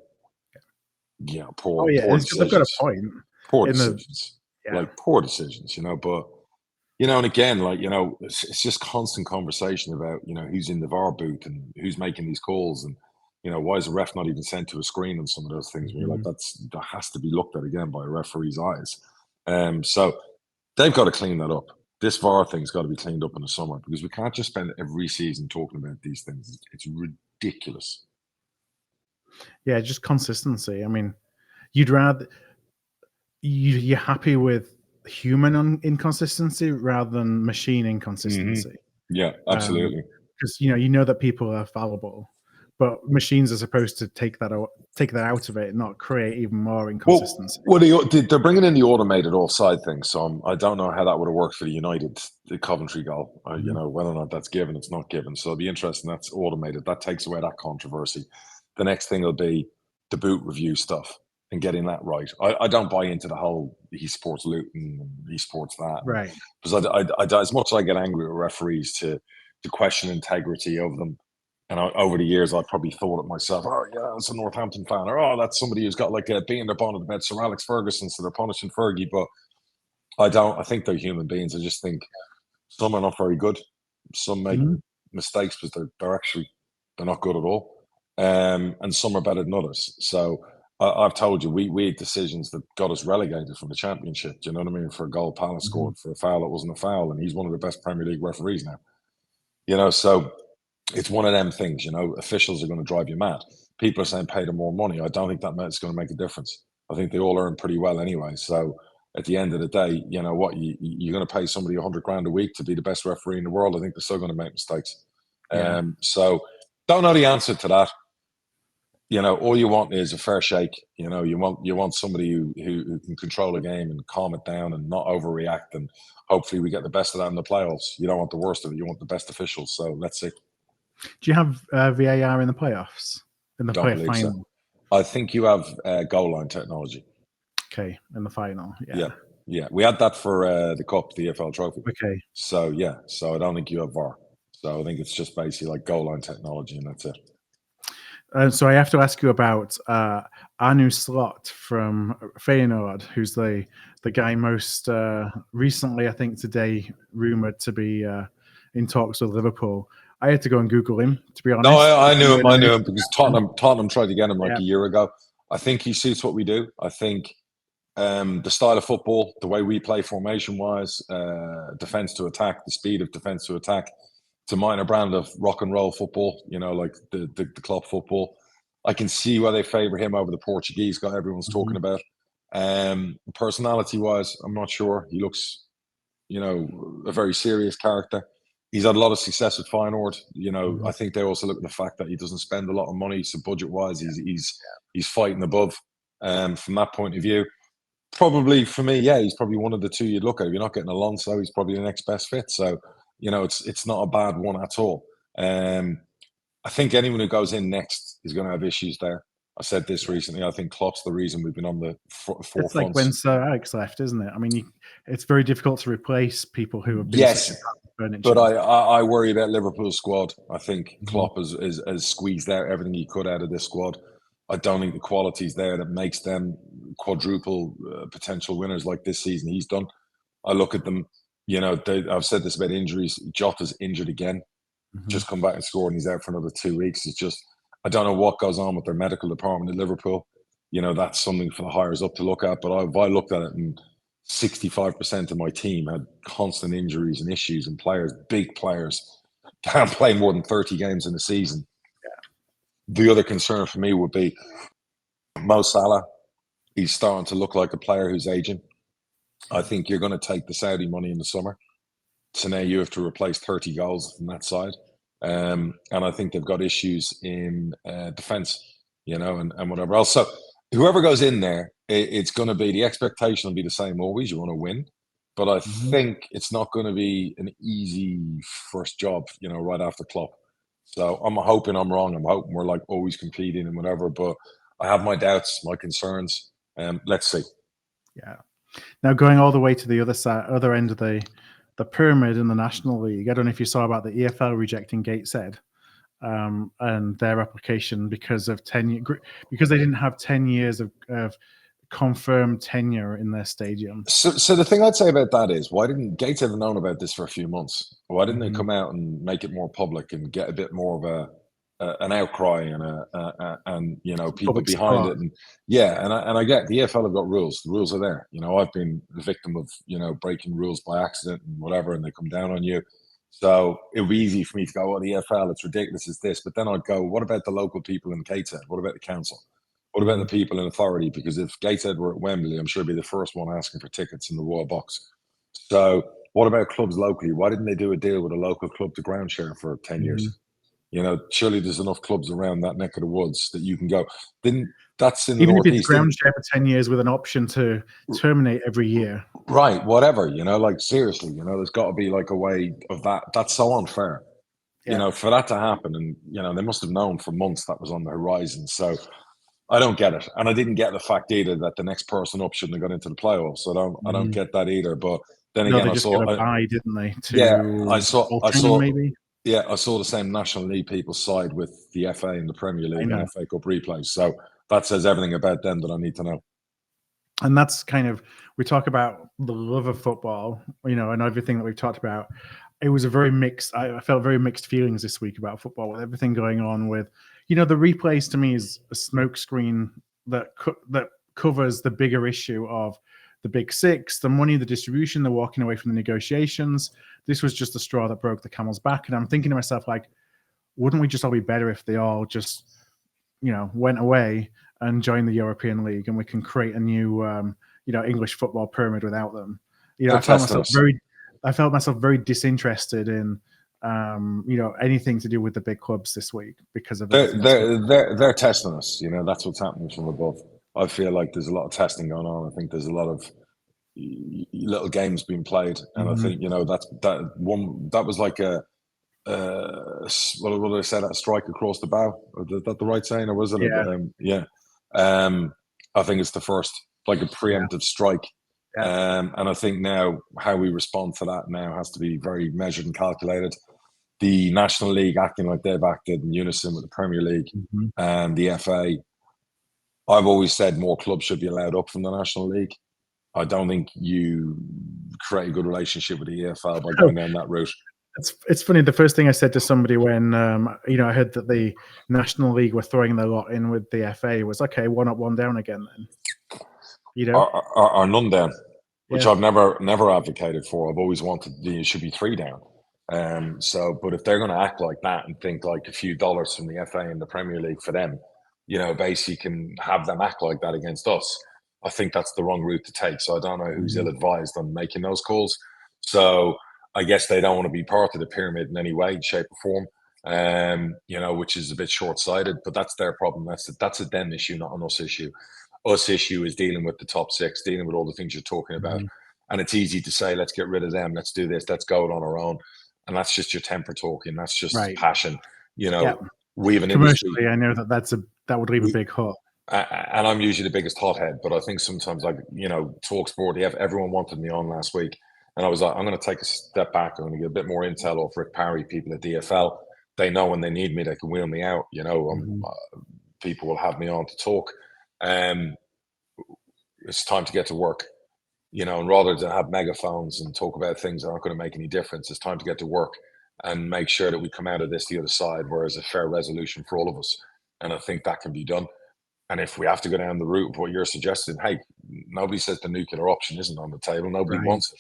[SPEAKER 2] yeah, poor decisions.
[SPEAKER 1] They've got a point.
[SPEAKER 2] Poor decisions. Like, poor decisions, you know, but, you know, and again, like, you know, it's just constant conversation about, you know, who's in the VAR booth and who's making these calls, and, you know, why is the ref not even sent to a screen on some of those things? Where you're like, that has to be looked at again by a referee's eyes. So they've got to clean that up. This VAR thing's got to be cleaned up in the summer, because we can't just spend every season talking about these things. It's ridiculous.
[SPEAKER 1] Yeah, just consistency. I mean, you'd rather you're happy with human inconsistency rather than machine inconsistency.
[SPEAKER 2] Yeah, absolutely.
[SPEAKER 1] Because you know that people are fallible, but machines are supposed to take that out of it, not create even more inconsistency.
[SPEAKER 2] Well, they're bringing in the automated offside thing, so I don't know how that would have worked for the Coventry goal. You know, whether or not that's given, it's not given. So it'll be interesting. That's automated. That takes away that controversy. The next thing will be the boot review stuff and getting that right. I don't buy into the whole he sports Luton and he sports that.
[SPEAKER 1] Right.
[SPEAKER 2] Because I as much as I get angry with referees to question integrity of them, and over the years, I've probably thought it myself, oh, yeah, that's a Northampton fan. Or, oh, that's somebody who's got like a bee in their bonnet about Sir Alex Ferguson, so they're punishing Fergie. But I don't. I think they're human beings. I just think some are not very good. Some make mistakes because they're not good at all. And some are better than others. So I've told you, we had decisions that got us relegated from the Championship. Do you know what I mean? For a goal Palace scored for a foul that wasn't a foul. And he's one of the best Premier League referees now. You know, so it's one of them things, you know, officials are going to drive you mad. People are saying pay them more money. I don't think that's going to make a difference. I think they all earn pretty well anyway. So at the end of the day, you know what, you're going to pay somebody $100,000 a week to be the best referee in the world. I think they're still going to make mistakes. So don't know the answer to that. You know, all you want is a fair shake. You know, you want somebody who can control the game and calm it down and not overreact. And hopefully we get the best of that in the playoffs. You don't want the worst of it. You want the best officials. So let's see.
[SPEAKER 1] Do you have VAR in the playoffs? In the playoff final?
[SPEAKER 2] So. I think you have goal line technology.
[SPEAKER 1] Okay, in the final.
[SPEAKER 2] Yeah. We had that for the Cup, the EFL Trophy.
[SPEAKER 1] Okay.
[SPEAKER 2] So yeah, so I don't think you have VAR. So I think it's just basically like goal line technology, and that's it.
[SPEAKER 1] So I have to ask you about Arne Slot from Feyenoord, who's the guy most recently, I think today, rumoured to be in talks with Liverpool. I had to go and Google him, to be honest.
[SPEAKER 2] No, I knew him because Tottenham tried to get him a year ago. I think he suits what we do. I think the style of football, the way we play formation-wise, defence to attack, the speed of defence to attack, to minor brand of rock and roll football, you know, like the club football. I can see why they favour him over the Portuguese guy everyone's talking about. Personality-wise, I'm not sure. He looks, you know, a very serious character. He's had a lot of success at Feyenoord. You know, I think they also look at the fact that he doesn't spend a lot of money. So budget-wise, he's fighting above. From that point of view, probably for me, he's probably one of the two you'd look at. If you're not getting Alonso, he's probably the next best fit. So, you know, it's not a bad one at all. I think anyone who goes in next is going to have issues there. I said this recently. I think Klopp's the reason we've been on the forefront.
[SPEAKER 1] It's like when Sir Alex left, isn't it? I mean, it's very difficult to replace people who have been
[SPEAKER 2] but I worry about Liverpool's squad. I think Klopp has squeezed out everything he could out of this squad. I don't think the quality's there that makes them quadruple potential winners like this season he's done. I look at them, you know, I've said this about injuries. Jota's injured again. Just come back and scored, and he's out for another 2 weeks. It's just, I don't know what goes on with their medical department at Liverpool. You know, that's something for the hires up to look at. But I looked at it, and 65% of my team had constant injuries and issues, and players, big players, can't play more than 30 games in a season. The other concern for me would be Mo Salah. He's starting to look like a player who's aging. I think you're going to take the Saudi money in the summer. So now you have to replace 30 goals from that side. And I think they've got issues in defence, you know, and whatever else. So whoever goes in there, it's going to be, the expectation will be the same always. You want to win. But I think it's not going to be an easy first job, you know, right after Klopp. So I'm hoping I'm wrong. I'm hoping we're like always competing and whatever. But I have my doubts, my concerns. Let's see.
[SPEAKER 1] Yeah. Now going all the way to the other end of the pyramid in the National League. I don't know if you saw about the EFL rejecting Gateshead and their application because of because they didn't have 10 years of confirmed tenure in their stadium.
[SPEAKER 2] So the thing I'd say about that is, why didn't Gateshead have known about this for a few months? Why didn't they come out and make it more public and get a bit more of an outcry and you know, people
[SPEAKER 1] public
[SPEAKER 2] behind
[SPEAKER 1] support.
[SPEAKER 2] it? And I get the EFL have got rules. The rules are there. You know, I've been the victim of, you know, breaking rules by accident and whatever, and they come down on you. So it would be easy for me to go, oh, the EFL, it's ridiculous, it's this. But then I'd go, what about the local people in Gateshead? What about the council? What about the people in authority? Because if Gateshead were at Wembley, I'm sure it'd be the first one asking for tickets in the Royal Box. So what about clubs locally? Why didn't they do a deal with a local club to ground share for 10 years? You know, surely there's enough clubs around that neck of the woods that you can go. That's in the
[SPEAKER 1] Even
[SPEAKER 2] Northeast.
[SPEAKER 1] If it's ground share for 10 years with an option to terminate every year.
[SPEAKER 2] Right, whatever, you know, like seriously, you know, there's got to be like a way of that. That's so unfair, you know, for that to happen. And, you know, they must have known for months that was on the horizon. So I don't get it. And I didn't get the fact either that the next person up shouldn't have got into the playoffs. So I don't get that either. But then again,
[SPEAKER 1] they just got a bye, didn't they?
[SPEAKER 2] I saw
[SPEAKER 1] maybe.
[SPEAKER 2] Yeah, I saw the same National League people side with the FA and the Premier League and FA Cup replays. So that says everything about them that I need to know.
[SPEAKER 1] And that's kind of, we talk about the love of football, you know, and everything that we've talked about. It was a very mixed, I felt very mixed feelings this week about football, with everything going on with, you know, the replays to me is a smokescreen that covers the bigger issue of the big six, the money, the distribution, the walking away from the negotiations. This was just the straw that broke the camel's back. And I'm thinking to myself, like, wouldn't we just all be better if they all just, you know, went away and joined the European League, and we can create a new English football pyramid without them.
[SPEAKER 2] They're
[SPEAKER 1] I felt myself very disinterested in anything to do with the big clubs this week because of
[SPEAKER 2] they're testing us. That's what's happening from above. I feel like there's a lot of testing going on. I think there's a lot of little games being played, and I think that was like a what did I say? That strike across the bow? Is that the right saying, or was it?
[SPEAKER 1] Yeah.
[SPEAKER 2] I think it's the first, like a preemptive strike. And I think now how we respond to that now has to be very measured and calculated. The National League acting like they've acted in unison with the Premier League and the FA. I've always said more clubs should be allowed up from the National League. I don't think you create a good relationship with the EFL by going down that route.
[SPEAKER 1] It's funny. The first thing I said to somebody when I heard that the National League were throwing their lot in with the FA was, okay, 1 up, 1 down again then.
[SPEAKER 2] Or none down, which I've never advocated for. I've always wanted it should be 3 down. But if they're going to act like that and think like a few dollars from the FA and the Premier League for them, basically can have them act like that against us, I think that's the wrong route to take. So I don't know who's ill-advised on making those calls. So I guess they don't want to be part of the pyramid in any way, shape or form, which is a bit short-sighted, but that's their problem. That's a them issue, not an us issue. Us issue is dealing with the top 6, dealing with all the things you're talking about. And it's easy to say, let's get rid of them. Let's do this. Let's go it on our own. And that's just your temper talking. That's just passion. We have an
[SPEAKER 1] commercially,
[SPEAKER 2] industry.
[SPEAKER 1] I know that would leave a big hole.
[SPEAKER 2] And I'm usually the biggest hothead, but I think sometimes, like, Talk Sport, everyone wanted me on last week. And I was like, I'm going to take a step back. I'm going to get a bit more intel off Rick Parry, people at DFL. They know when they need me, they can wheel me out. People will have me on to talk. It's time to get to work. And rather than have megaphones and talk about things that aren't going to make any difference, it's time to get to work and make sure that we come out of this the other side where there's a fair resolution for all of us. And I think that can be done. And if we have to go down the route of what you're suggesting, hey, nobody says the nuclear option isn't on the table. Nobody wants it.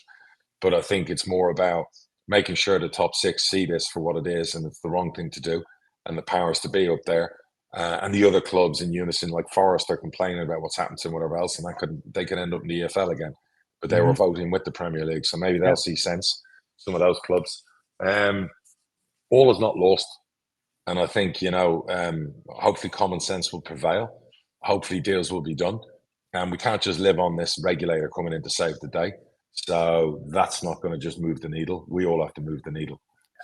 [SPEAKER 2] But I think it's more about making sure the top 6 see this for what it is, and it's the wrong thing to do, and the powers to be up there. And the other clubs in unison, like Forest, are complaining about what's happened to them, whatever else, and they could end up in the EFL again. But they were voting with the Premier League, so maybe they'll see sense, some of those clubs. All is not lost. And I think, hopefully common sense will prevail. Hopefully deals will be done. And we can't just live on this regulator coming in to save the day. So that's not going to just move the needle. We all have to move the needle.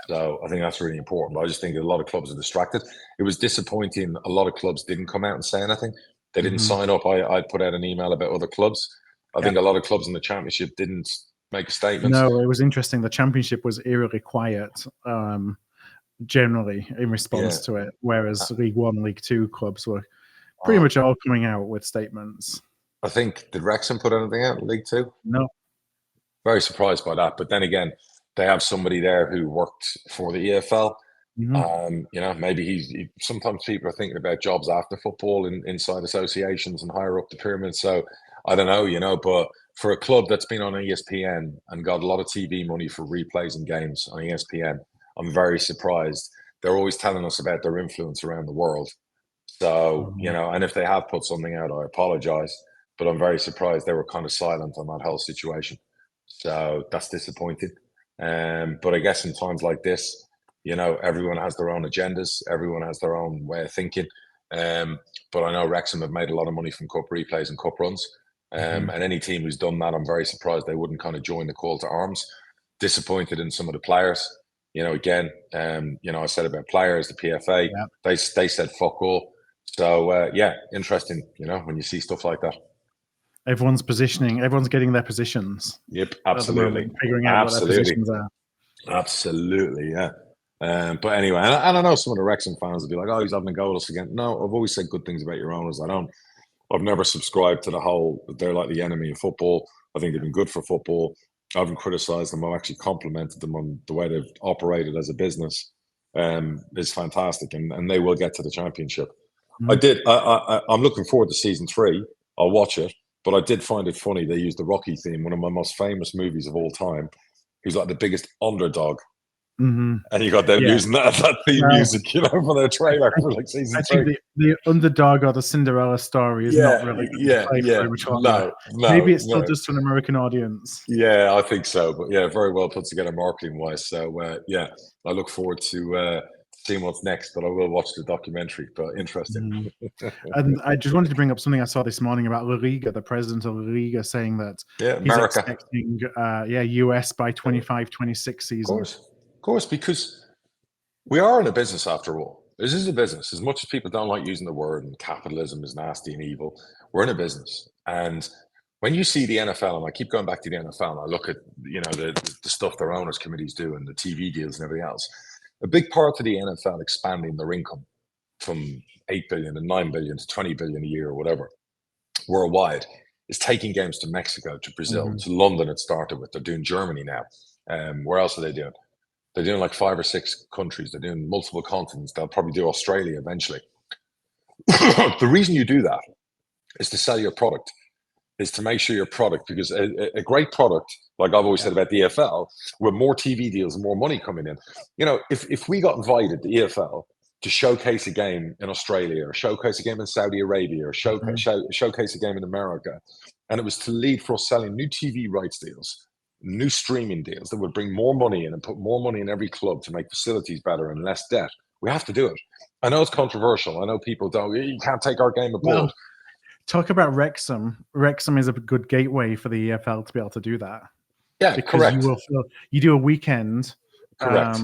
[SPEAKER 2] So I think that's really important. But I just think a lot of clubs are distracted. It was disappointing. A lot of clubs didn't come out and say anything. They didn't sign up. I put out an email about other clubs. I think a lot of clubs in the Championship didn't make a statement.
[SPEAKER 1] No, it was interesting. The Championship was eerily quiet, generally, in response to it, whereas League One, League Two clubs were pretty much all coming out with statements.
[SPEAKER 2] I think, did Wrexham put anything out in League Two?
[SPEAKER 1] No.
[SPEAKER 2] Very surprised by that. But then again, they have somebody there who worked for the EFL. Maybe sometimes people are thinking about jobs after football inside associations and higher up the pyramid. So I don't know, but for a club that's been on ESPN and got a lot of TV money for replays and games on ESPN, I'm very surprised. They're always telling us about their influence around the world. So, and if they have put something out, I apologize, but I'm very surprised they were kind of silent on that whole situation. So that's disappointing. But I guess in times like this, everyone has their own agendas. Everyone has their own way of thinking. But I know Wrexham have made a lot of money from cup replays and cup runs. And any team who's done that, I'm very surprised they wouldn't kind of join the call to arms. Disappointed in some of the players. I said about players, the PFA, they said fuck all. So, interesting, when you see stuff like that.
[SPEAKER 1] Everyone's positioning, everyone's getting their positions.
[SPEAKER 2] Yep, absolutely.
[SPEAKER 1] Figuring out what their positions are.
[SPEAKER 2] Absolutely, yeah. But anyway, and I know some of the Wrexham fans will be like, oh, he's having a go at us again. No, I've always said good things about your owners. I've never subscribed to the whole, they're like the enemy of football. I think they've been good for football. I haven't criticised them. I've actually complimented them on the way they've operated as a business. It's fantastic, and they will get to the Championship. I'm looking forward to season 3. I'll watch it, but I did find it funny they used the Rocky theme, one of my most famous movies of all time. He's like the biggest underdog
[SPEAKER 1] Mhm.
[SPEAKER 2] And you got them
[SPEAKER 1] Yeah.
[SPEAKER 2] using that theme
[SPEAKER 1] Well,
[SPEAKER 2] music, you know, for their trailer for like season
[SPEAKER 1] I
[SPEAKER 2] 3.
[SPEAKER 1] think the underdog or the Cinderella story is not really going to play very much longer. Maybe it's still just an American audience.
[SPEAKER 2] Yeah, I think so. But yeah, very well put together marketing wise. So yeah, I look forward to seeing what's next. But I will watch the documentary. But interesting.
[SPEAKER 1] And I just wanted to bring up something I saw this morning about La Liga, the president of La Liga, saying that he's
[SPEAKER 2] America.
[SPEAKER 1] expecting US by 25-26 season.
[SPEAKER 2] Of course, because we are in a business after all. This is a business. As much as people don't like using the word and capitalism is nasty and evil, we're in a business. And when you see the NFL, and I keep going back to the NFL, and I look at the stuff their owners committees do and the TV deals and everything else, a big part of the NFL expanding their income from 8 billion and 9 billion to 20 billion a year or whatever worldwide is taking games to Mexico, to Brazil, to London. It started with. They're doing Germany now. Where else are they doing? They're doing like 5 or 6 countries. They're doing multiple continents. They'll probably do Australia eventually. The reason you do that is to sell your product, is to make sure your product, because a great product, like I've always said about the EFL, with more TV deals and more money coming in, if we got invited, the EFL, to showcase a game in Australia or showcase a game in Saudi Arabia or showcase a game in America, and it was to lead for us selling new TV rights deals, new streaming deals that would bring more money in and put more money in every club to make facilities better and less debt, we have to do it. I know it's controversial. I know people you can't take our game abroad.
[SPEAKER 1] Well, talk about Wrexham. Wrexham is a good gateway for the EFL to be able to do that.
[SPEAKER 2] Yeah,
[SPEAKER 1] because
[SPEAKER 2] correct.
[SPEAKER 1] You do a weekend
[SPEAKER 2] correct.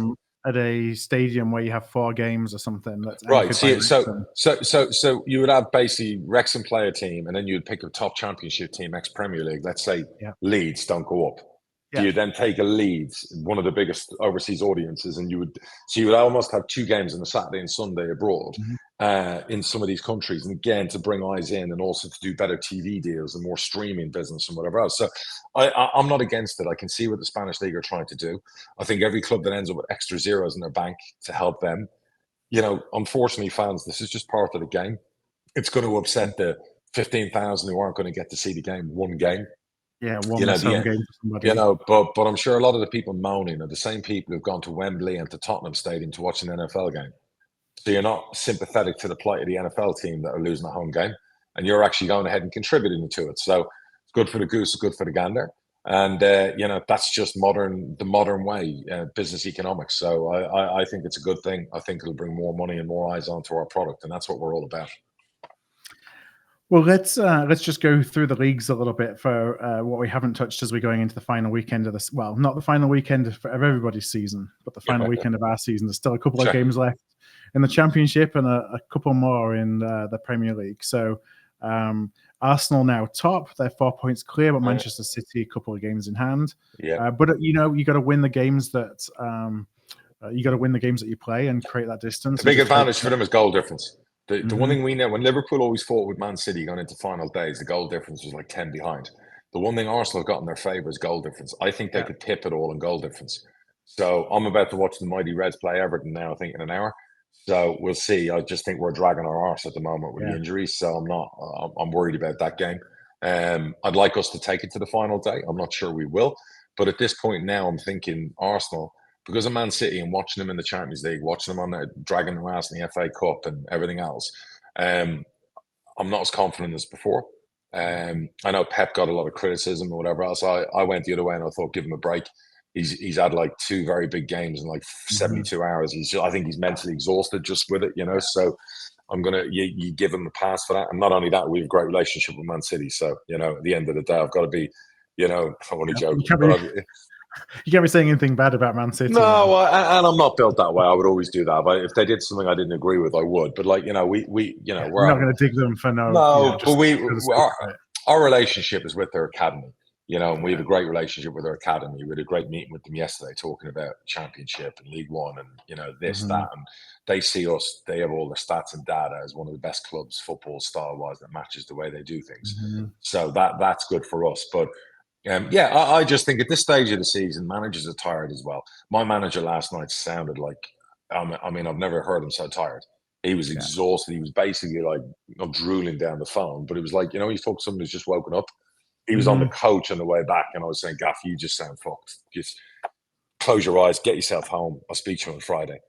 [SPEAKER 1] At a stadium where you have 4 games or something. That's
[SPEAKER 2] right. So you would have basically Wrexham play a team, and then you'd pick a top championship team, ex-Premier League. Let's say Leeds don't go up. Yeah. You then take a Leeds, one of the biggest overseas audiences, and you would almost have 2 games on a Saturday and Sunday abroad in some of these countries, and again to bring eyes in, and also to do better TV deals and more streaming business and whatever else. So I'm not against it. I can see what the Spanish league are trying to do. I think every club that ends up with extra zeros in their bank to help them, unfortunately, fans, this is just part of the game. It's going to upset the 15,000 who aren't going to get to see the game, one game.
[SPEAKER 1] Yeah, one less home game for somebody.
[SPEAKER 2] But I'm sure a lot of the people moaning are the same people who've gone to Wembley and to Tottenham Stadium to watch an NFL game. So you're not sympathetic to the plight of the NFL team that are losing a home game, and you're actually going ahead and contributing to it. So it's good for the goose, good for the gander. And, that's just the modern way, business economics. So I think it's a good thing. I think it'll bring more money and more eyes onto our product. And that's what we're all about.
[SPEAKER 1] Well, let's just go through the leagues a little bit for what we haven't touched as we're going into the final weekend of this. Well, not the final weekend of everybody's season, but the final weekend of our season. There's still a couple of games left in the Championship and a couple more in the Premier League. So Arsenal now top. They're 4 points clear, but Manchester City a couple of games in hand.
[SPEAKER 2] Yeah.
[SPEAKER 1] But you got to win the games that you play and create that distance.
[SPEAKER 2] The big advantage for them is goal difference. The one thing we know, when Liverpool always fought with Man City going into final days, the goal difference was like 10 behind. The one thing Arsenal have got in their favour is goal difference. I think they could tip it all in goal difference. So I'm about to watch the mighty Reds play Everton now, I think, in an hour. So we'll see. I just think we're dragging our arse at the moment with the injuries. So I'm worried about that game. I'd like us to take it to the final day. I'm not sure we will. But at this point now, I'm thinking Arsenal, because of Man City and watching them in the Champions League, watching them on there, dragging their ass in the FA Cup and everything else, I'm not as confident as before. I know Pep got a lot of criticism or whatever else. I went the other way and I thought, give him a break. He's had like 2 very big games in like 72 hours. I think he's mentally exhausted just with it, So I'm gonna you give him a pass for that. And not only that, we have a great relationship with Man City. So at the end of the day, I've got to be, I want to joke.
[SPEAKER 1] You can't be saying anything bad about Man City.
[SPEAKER 2] No, and I'm not built that way. I would always do that. But if they did something I didn't agree with, I would. But we're not
[SPEAKER 1] going to dig them for no.
[SPEAKER 2] But our relationship is with their academy. And we have a great relationship with their academy. We had a great meeting with them yesterday, talking about Championship and League One, and this, that, and they see us. They have all the stats and data as one of the best clubs, football style wise, that matches the way they do things. So that's good for us. But I just think at this stage of the season, managers are tired as well. My manager last night sounded like, I've never heard him so tired. He was exhausted. He was basically like not drooling down the phone, but it was like, you thought somebody was just woken up. He was on the coach on the way back, and I was saying, Gaff, you just sound fucked. close your eyes, get yourself home. I'll speak to you on Friday.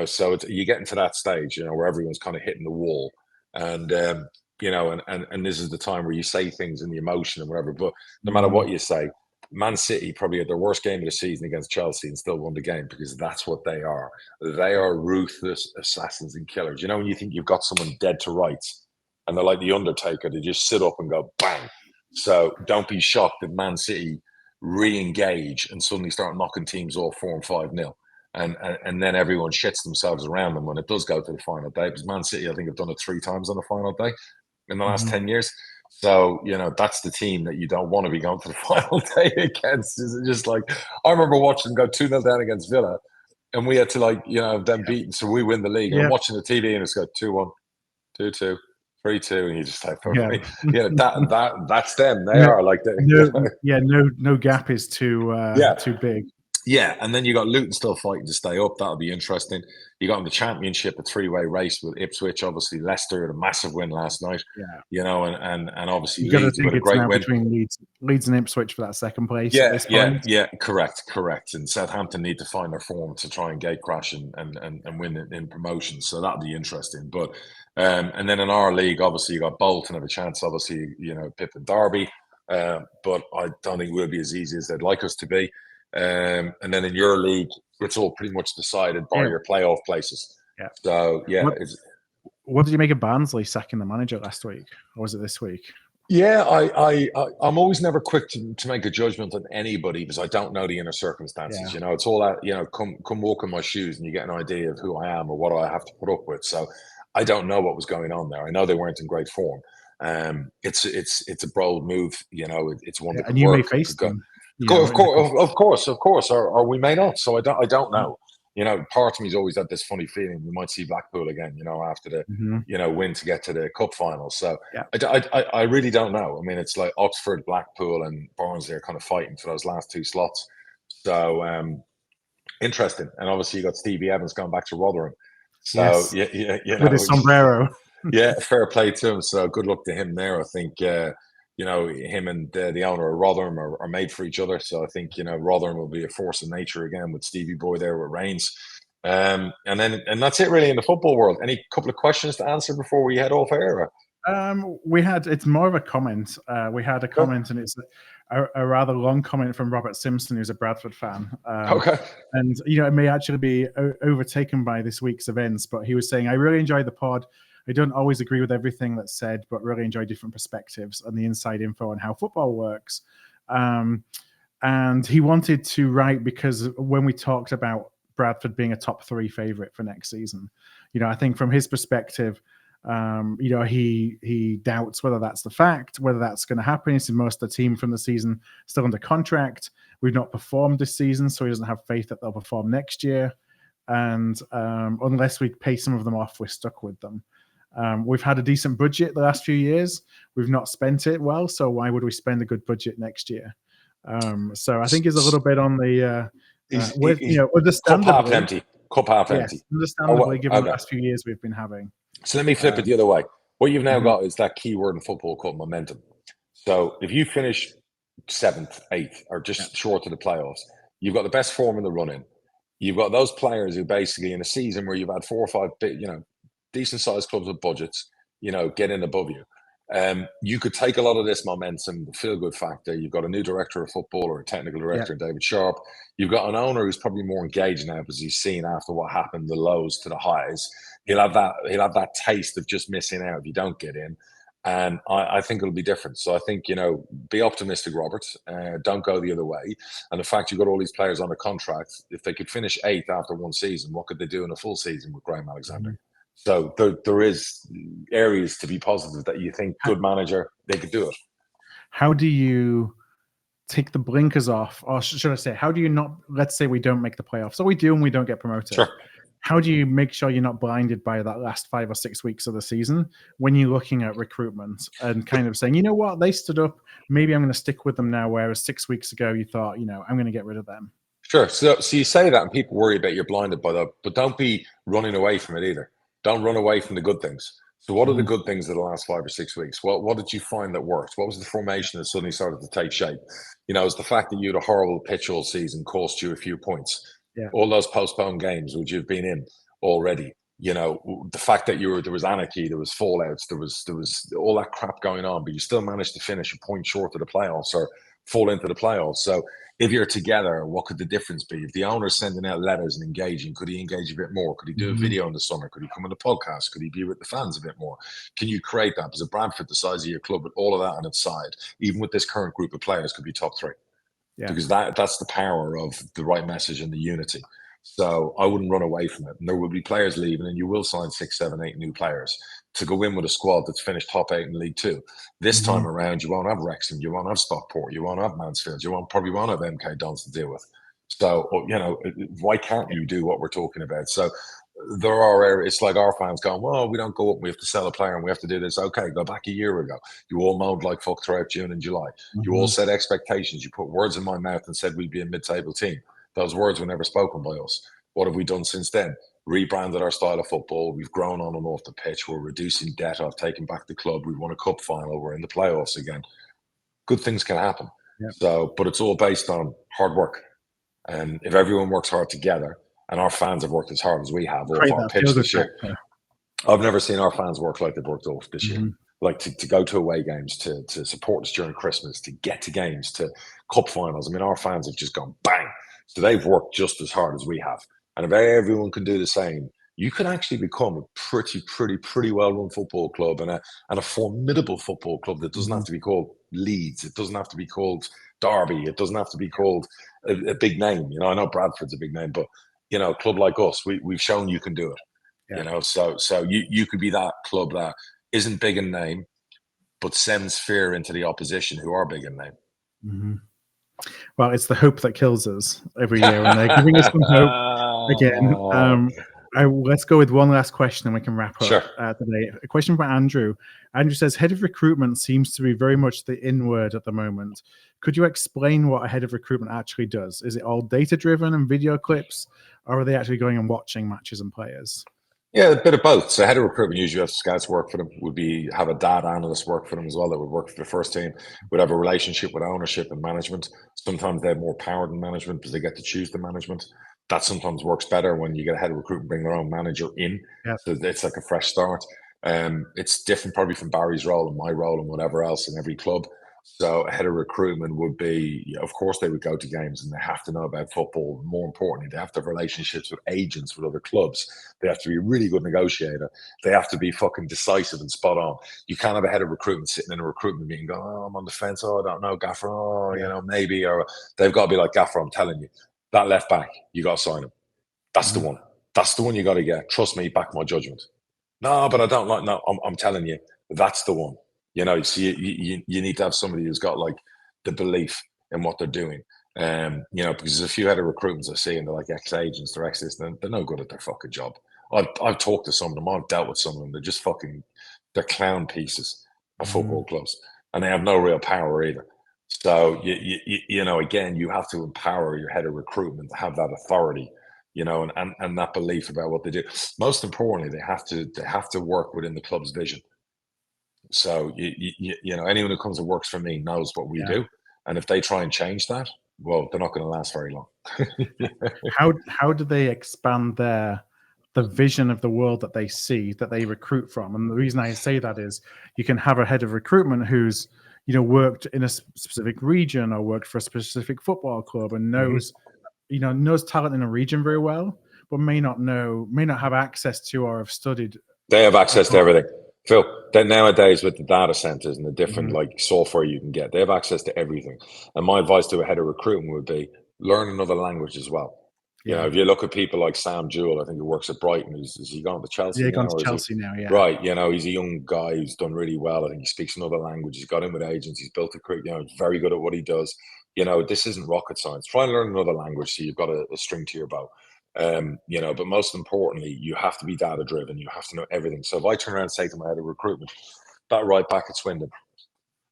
[SPEAKER 2] So you're getting to that stage, where everyone's kind of hitting the wall, and and this is the time where you say things in the emotion and whatever. But no matter what you say, Man City probably had their worst game of the season against Chelsea and still won the game, because that's what they are. They are ruthless assassins and killers. When you think you've got someone dead to rights, and they're like the Undertaker, they just sit up and go bang. So don't be shocked if Man City re-engage and suddenly start knocking teams off 4 and 5-0. And then everyone shits themselves around them when it does go to the final day. Because Man City, I think, have done it 3 times on the final day in the last 10 years. So, that's the team that you don't want to be going to the final day against. It's just like, I remember watching them go 2-0 down against Villa, and we had to them beaten, so we win the league. And I'm watching the TV and it's got 2-1, 2-2. 3-2, and you just like, that's them. They are like that.
[SPEAKER 1] No gap is too big.
[SPEAKER 2] Yeah, and then you got Luton still fighting to stay up. That'll be interesting. You got in the Championship, a 3-way race with Ipswich. Obviously, Leicester had a massive win last night. And obviously Leeds with a great win
[SPEAKER 1] between Leeds and Ipswich for that second place.
[SPEAKER 2] Yeah, correct. And Southampton need to find their form to try and gate crash and win in promotion. So that'll be interesting. But and then in our league, obviously you got Bolton have a chance. Obviously, Pip and Derby, but I don't think we'll be as easy as they'd like us to be. And then in your league, it's all pretty much decided by your playoff places.
[SPEAKER 1] Yeah.
[SPEAKER 2] So
[SPEAKER 1] what did you make of Barnsley sacking the manager last week, or was it this week?
[SPEAKER 2] Yeah, I'm always never quick to make a judgment on anybody because I don't know the inner circumstances. It's all that come walk in my shoes and you get an idea of who I am or what I have to put up with. So I don't know what was going on there. I know they weren't in great form. It's a bold move. It's one that could
[SPEAKER 1] and you
[SPEAKER 2] work.
[SPEAKER 1] may face them.
[SPEAKER 2] Of course, or we may not. So I don't know. Part of me's always had this funny feeling we might see Blackpool again. After the win to get to the cup final. So I really don't know. I mean, it's like Oxford, Blackpool, and Barnsley are kind of fighting for those last 2 slots. So interesting. And obviously you got Stevie Evans going back to Rotherham. So
[SPEAKER 1] with his sombrero.
[SPEAKER 2] Fair play to him. So good luck to him there. I think. Him and the owner of Rotherham are made for each other. So I think, Rotherham will be a force of nature again with Stevie Boy there with Reigns. And that's it really in the football world. Any couple of questions to answer before we head off air?
[SPEAKER 1] It's more of a comment. We had a comment and it's a rather long comment from Robert Simpson, who's a Bradford fan. And, it may actually be overtaken by this week's events, but he was saying, I really enjoyed the pod. I don't always agree with everything that's said, but really enjoy different perspectives and the inside info on how football works. And he wanted to write because when we talked about Bradford being a top 3 favourite for next season, I think from his perspective, he doubts whether that's the fact, whether that's going to happen. He said most of the team from the season still under contract. We've not performed this season, so he doesn't have faith that they'll perform next year. And unless we pay some of them off, we're stuck with them. We've had a decent budget the last few years. We've not spent it well, so why would we spend a good budget next year? So I think he's a little bit on the
[SPEAKER 2] understandably cup half empty.
[SPEAKER 1] Understandably, given the last few years we've been having.
[SPEAKER 2] So let me flip it the other way. What you've now got is that key word in football called momentum. So if you finish 7th, 8th, or just short of the playoffs, you've got the best form in the run-in. You've got those players who basically in a season where you've had 4 or 5 decent sized clubs with budgets, get in above you. You could take a lot of this momentum, the feel good factor. You've got a new director of football or a technical director, David Sharp. You've got an owner who's probably more engaged now because he's seen after what happened, the lows to the highs. He'll have that taste of just missing out if you don't get in. And I think it'll be different. So I think, be optimistic, Robert. Don't go the other way. And the fact you've got all these players on a contract, if they could finish 8th after one season, what could they do in a full season with Graham Alexander? So there is areas to be positive that you think good manager, they could do it.
[SPEAKER 1] How do you take the blinkers off? Or should I say, how do you not, let's say we don't make the playoffs. So we do and we don't get promoted.
[SPEAKER 2] Sure.
[SPEAKER 1] How do you make sure you're not blinded by that last 5 or 6 weeks of the season when you're looking at recruitment and kind of saying, you know what, they stood up, maybe I'm going to stick with them now, whereas 6 weeks ago you thought, I'm going to get rid of them.
[SPEAKER 2] Sure. So you say that and people worry about you're blinded by that, but don't be running away from it either. Don't run away from the good things. So what are the good things of the last 5 or 6 weeks? What did you find that worked? What was the formation that suddenly started to take shape? Is the fact that you had a horrible pitch all season cost you a few points.
[SPEAKER 1] Yeah.
[SPEAKER 2] All those postponed games which you've been in already. The fact that there was anarchy, there was fallouts, there was all that crap going on, but you still managed to finish a point short of the playoffs or fall into the playoffs. So if you're together, what could the difference be? If the owner's sending out letters and engaging, could he engage a bit more? Could he do a video in the summer? Could he come on the podcast? Could he be with the fans a bit more? Can you create that? Because a Bradford, the size of your club, with all of that on its side, even with this current group of players, could be top 3. Yeah. Because that's the power of the right message and the unity. So I wouldn't run away from it. And there will be players leaving, and you will sign 6, 7, 8 new players to go in with a squad that's finished top 8 in League 2. This time around, you won't have Wrexham, you won't have Stockport, you won't have Mansfield, probably won't have MK Dons to deal with. So, why can't you do what we're talking about? So there are areas, it's like our fans going, well, we don't go up, we have to sell a player and we have to do this. Okay, go back a year ago. You all moaned like fuck throughout June and July. You all set expectations. You put words in my mouth and said we'd be a mid-table team. Those words were never spoken by us. What have we done since then? Rebranded our style of football. We've grown on and off the pitch. We're reducing debt. I've taken back the club. We won a cup final. We're in the playoffs again. Good things can happen. Yeah. So, but it's all based on hard work. And if everyone works hard together, and our fans have worked as hard as we have off our pitch this year. I've never seen our fans work like they've worked off this year. Like to go to away games, to support us during Christmas, to get to games, to cup finals. I mean, our fans have just gone bang. So they've worked just as hard as we have. And if everyone can do the same, you can actually become a pretty well-run football club and a formidable football club that doesn't have to be called Leeds. It doesn't have to be called Derby. It doesn't have to be called a big name. I know Bradford's a big name, but a club like us, we've shown you can do it. Yeah. So you could be that club that isn't big in name, but sends fear into the opposition who are big in name.
[SPEAKER 1] Well, it's the hope that kills us every year, and they're giving us some hope again. Let's go with one last question, and we can wrap up today. A question from Andrew. Andrew says, head of recruitment seems to be very much the in word at the moment. Could you explain what a head of recruitment actually does? Is it all data-driven and video clips, or are they actually going and watching matches and players?
[SPEAKER 2] Yeah, a bit of both. So head of recruitment usually has scouts work for them, have a data analyst work for them as well that would work for the first team, would have a relationship with ownership and management. Sometimes they have more power than management because they get to choose the management. That sometimes works better when you get a head of recruitment, bring their own manager in. Yeah. So it's like a fresh start. It's different probably from Barry's role and my role and whatever else in every club. So a head of recruitment would be, of course, they would go to games and they have to know about football. More importantly, they have to have relationships with agents, with other clubs. They have to be a really good negotiator. They have to be fucking decisive and spot on. You can't have a head of recruitment sitting in a recruitment meeting going, oh, I'm on the fence. Oh, I don't know, Gaffer. Oh, maybe. Or they've got to be like, Gaffer, I'm telling you, that left back, you got to sign him. That's the one. That's the one you got to get. Trust me, back my judgment. No, but I don't like, no, I'm telling you, that's the one. So you need to have somebody who's got like the belief in what they're doing. Because there's a few head of recruitments I see and they're like ex-agents, they're ex-this, and they're no good at their fucking job. I've talked to some of them, I've dealt with some of them, they're just they're clown pieces of football clubs. And they have no real power either. So, again, you have to empower your head of recruitment to have that authority, and that belief about what they do. Most importantly, they have to work within the club's vision. So, anyone who comes and works for me knows what we do. And if they try and change that, well, they're not going to last very long.
[SPEAKER 1] How do they expand the vision of the world that they see, that they recruit from? And the reason I say that is you can have a head of recruitment who's, worked in a specific region or worked for a specific football club and knows, knows talent in a region very well, but may not have access to or have studied.
[SPEAKER 2] They have access to everything. Phil, then nowadays with the data centers and the different like software you can get, they have access to everything. And my advice to a head of recruitment would be learn another language as well. If you look at people like Sam Jewell, I think he works at Brighton. Is he gone to Chelsea?
[SPEAKER 1] Yeah, gone to Chelsea now. Yeah,
[SPEAKER 2] right. He's a young guy who's done really well. I think he speaks another language. He's got in with agents. He's built a career. He's very good at what he does. This isn't rocket science. Try and learn another language so you've got a string to your bow. But most importantly, you have to be data driven. You have to know everything. So if I turn around and say to my head of recruitment, that right back at Swindon,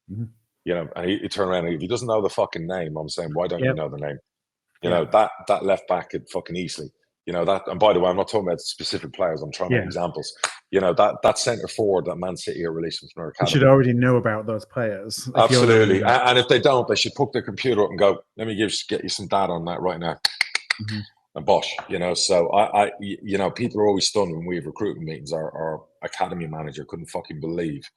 [SPEAKER 2] and he turn around and if he doesn't know the fucking name, I'm saying, why don't you know the name? That left back at fucking Eastleigh, You know, that, and by the way, I'm not talking about specific players. I'm trying to make examples. You know, that centre forward that Man City are releasing from their academy.
[SPEAKER 1] You should already know about those players.
[SPEAKER 2] Absolutely. And if they don't, they should hook their computer up and go, let me get you some data on that right now.
[SPEAKER 1] Mm-hmm.
[SPEAKER 2] And bosh, you know. So you know, people are always stunned when we have recruitment meetings. Our academy manager couldn't fucking believe,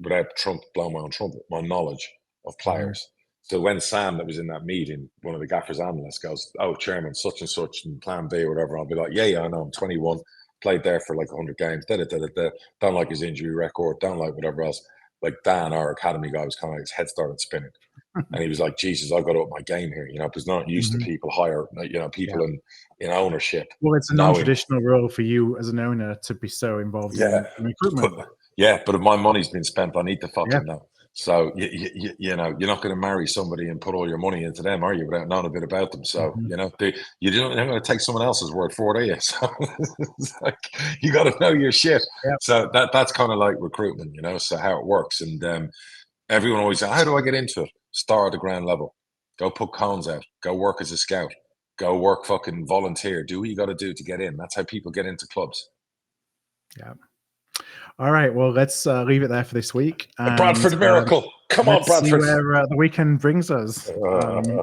[SPEAKER 2] without blowing my own trumpet, my knowledge of players. Mm-hmm. So when Sam, that was in that meeting, one of the Gaffer's analysts goes, "Oh, chairman, such and such, and plan B or whatever," I'll be like, yeah, I know, I'm 21, played there for like 100 games, don't like his injury record, don't like whatever else. Like Dan, our academy guy, was kind of, his head started spinning. And he was like, Jesus, I've got to up my game here, you know, because not used to people hire, you know, people in ownership.
[SPEAKER 1] Well, it's a non-traditional role for you as an owner to be so involved in recruitment.
[SPEAKER 2] But if my money's been spent, I need to fucking know. So, you know, you're not going to marry somebody and put all your money into them, are you, without knowing a bit about them? So, you know, you're not going to take someone else's word for it, are you? So, it's like, you got to know your shit. Yep. So that's kind of like recruitment, you know, so how it works. And everyone always says, how do I get into it? Start at the ground level. Go put cones out. Go work as a scout. Go work, fucking volunteer. Do what you got to do to get in. That's how people get into clubs.
[SPEAKER 1] Yeah. All right. Well, let's leave it there for this week.
[SPEAKER 2] And, Bradford miracle. Come on, Bradford.
[SPEAKER 1] See where the weekend brings us.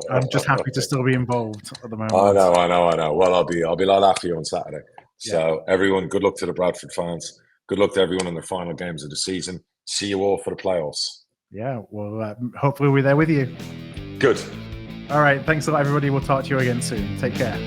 [SPEAKER 1] I'm just happy to still be involved at the moment.
[SPEAKER 2] I know. Well, I'll be a lot after you on Saturday. So everyone, good luck to the Bradford fans. Good luck to everyone in their final games of the season. See you all for the playoffs. Yeah. Well, hopefully we'll be there with you. Good. All right. Thanks a lot, everybody. We'll talk to you again soon. Take care.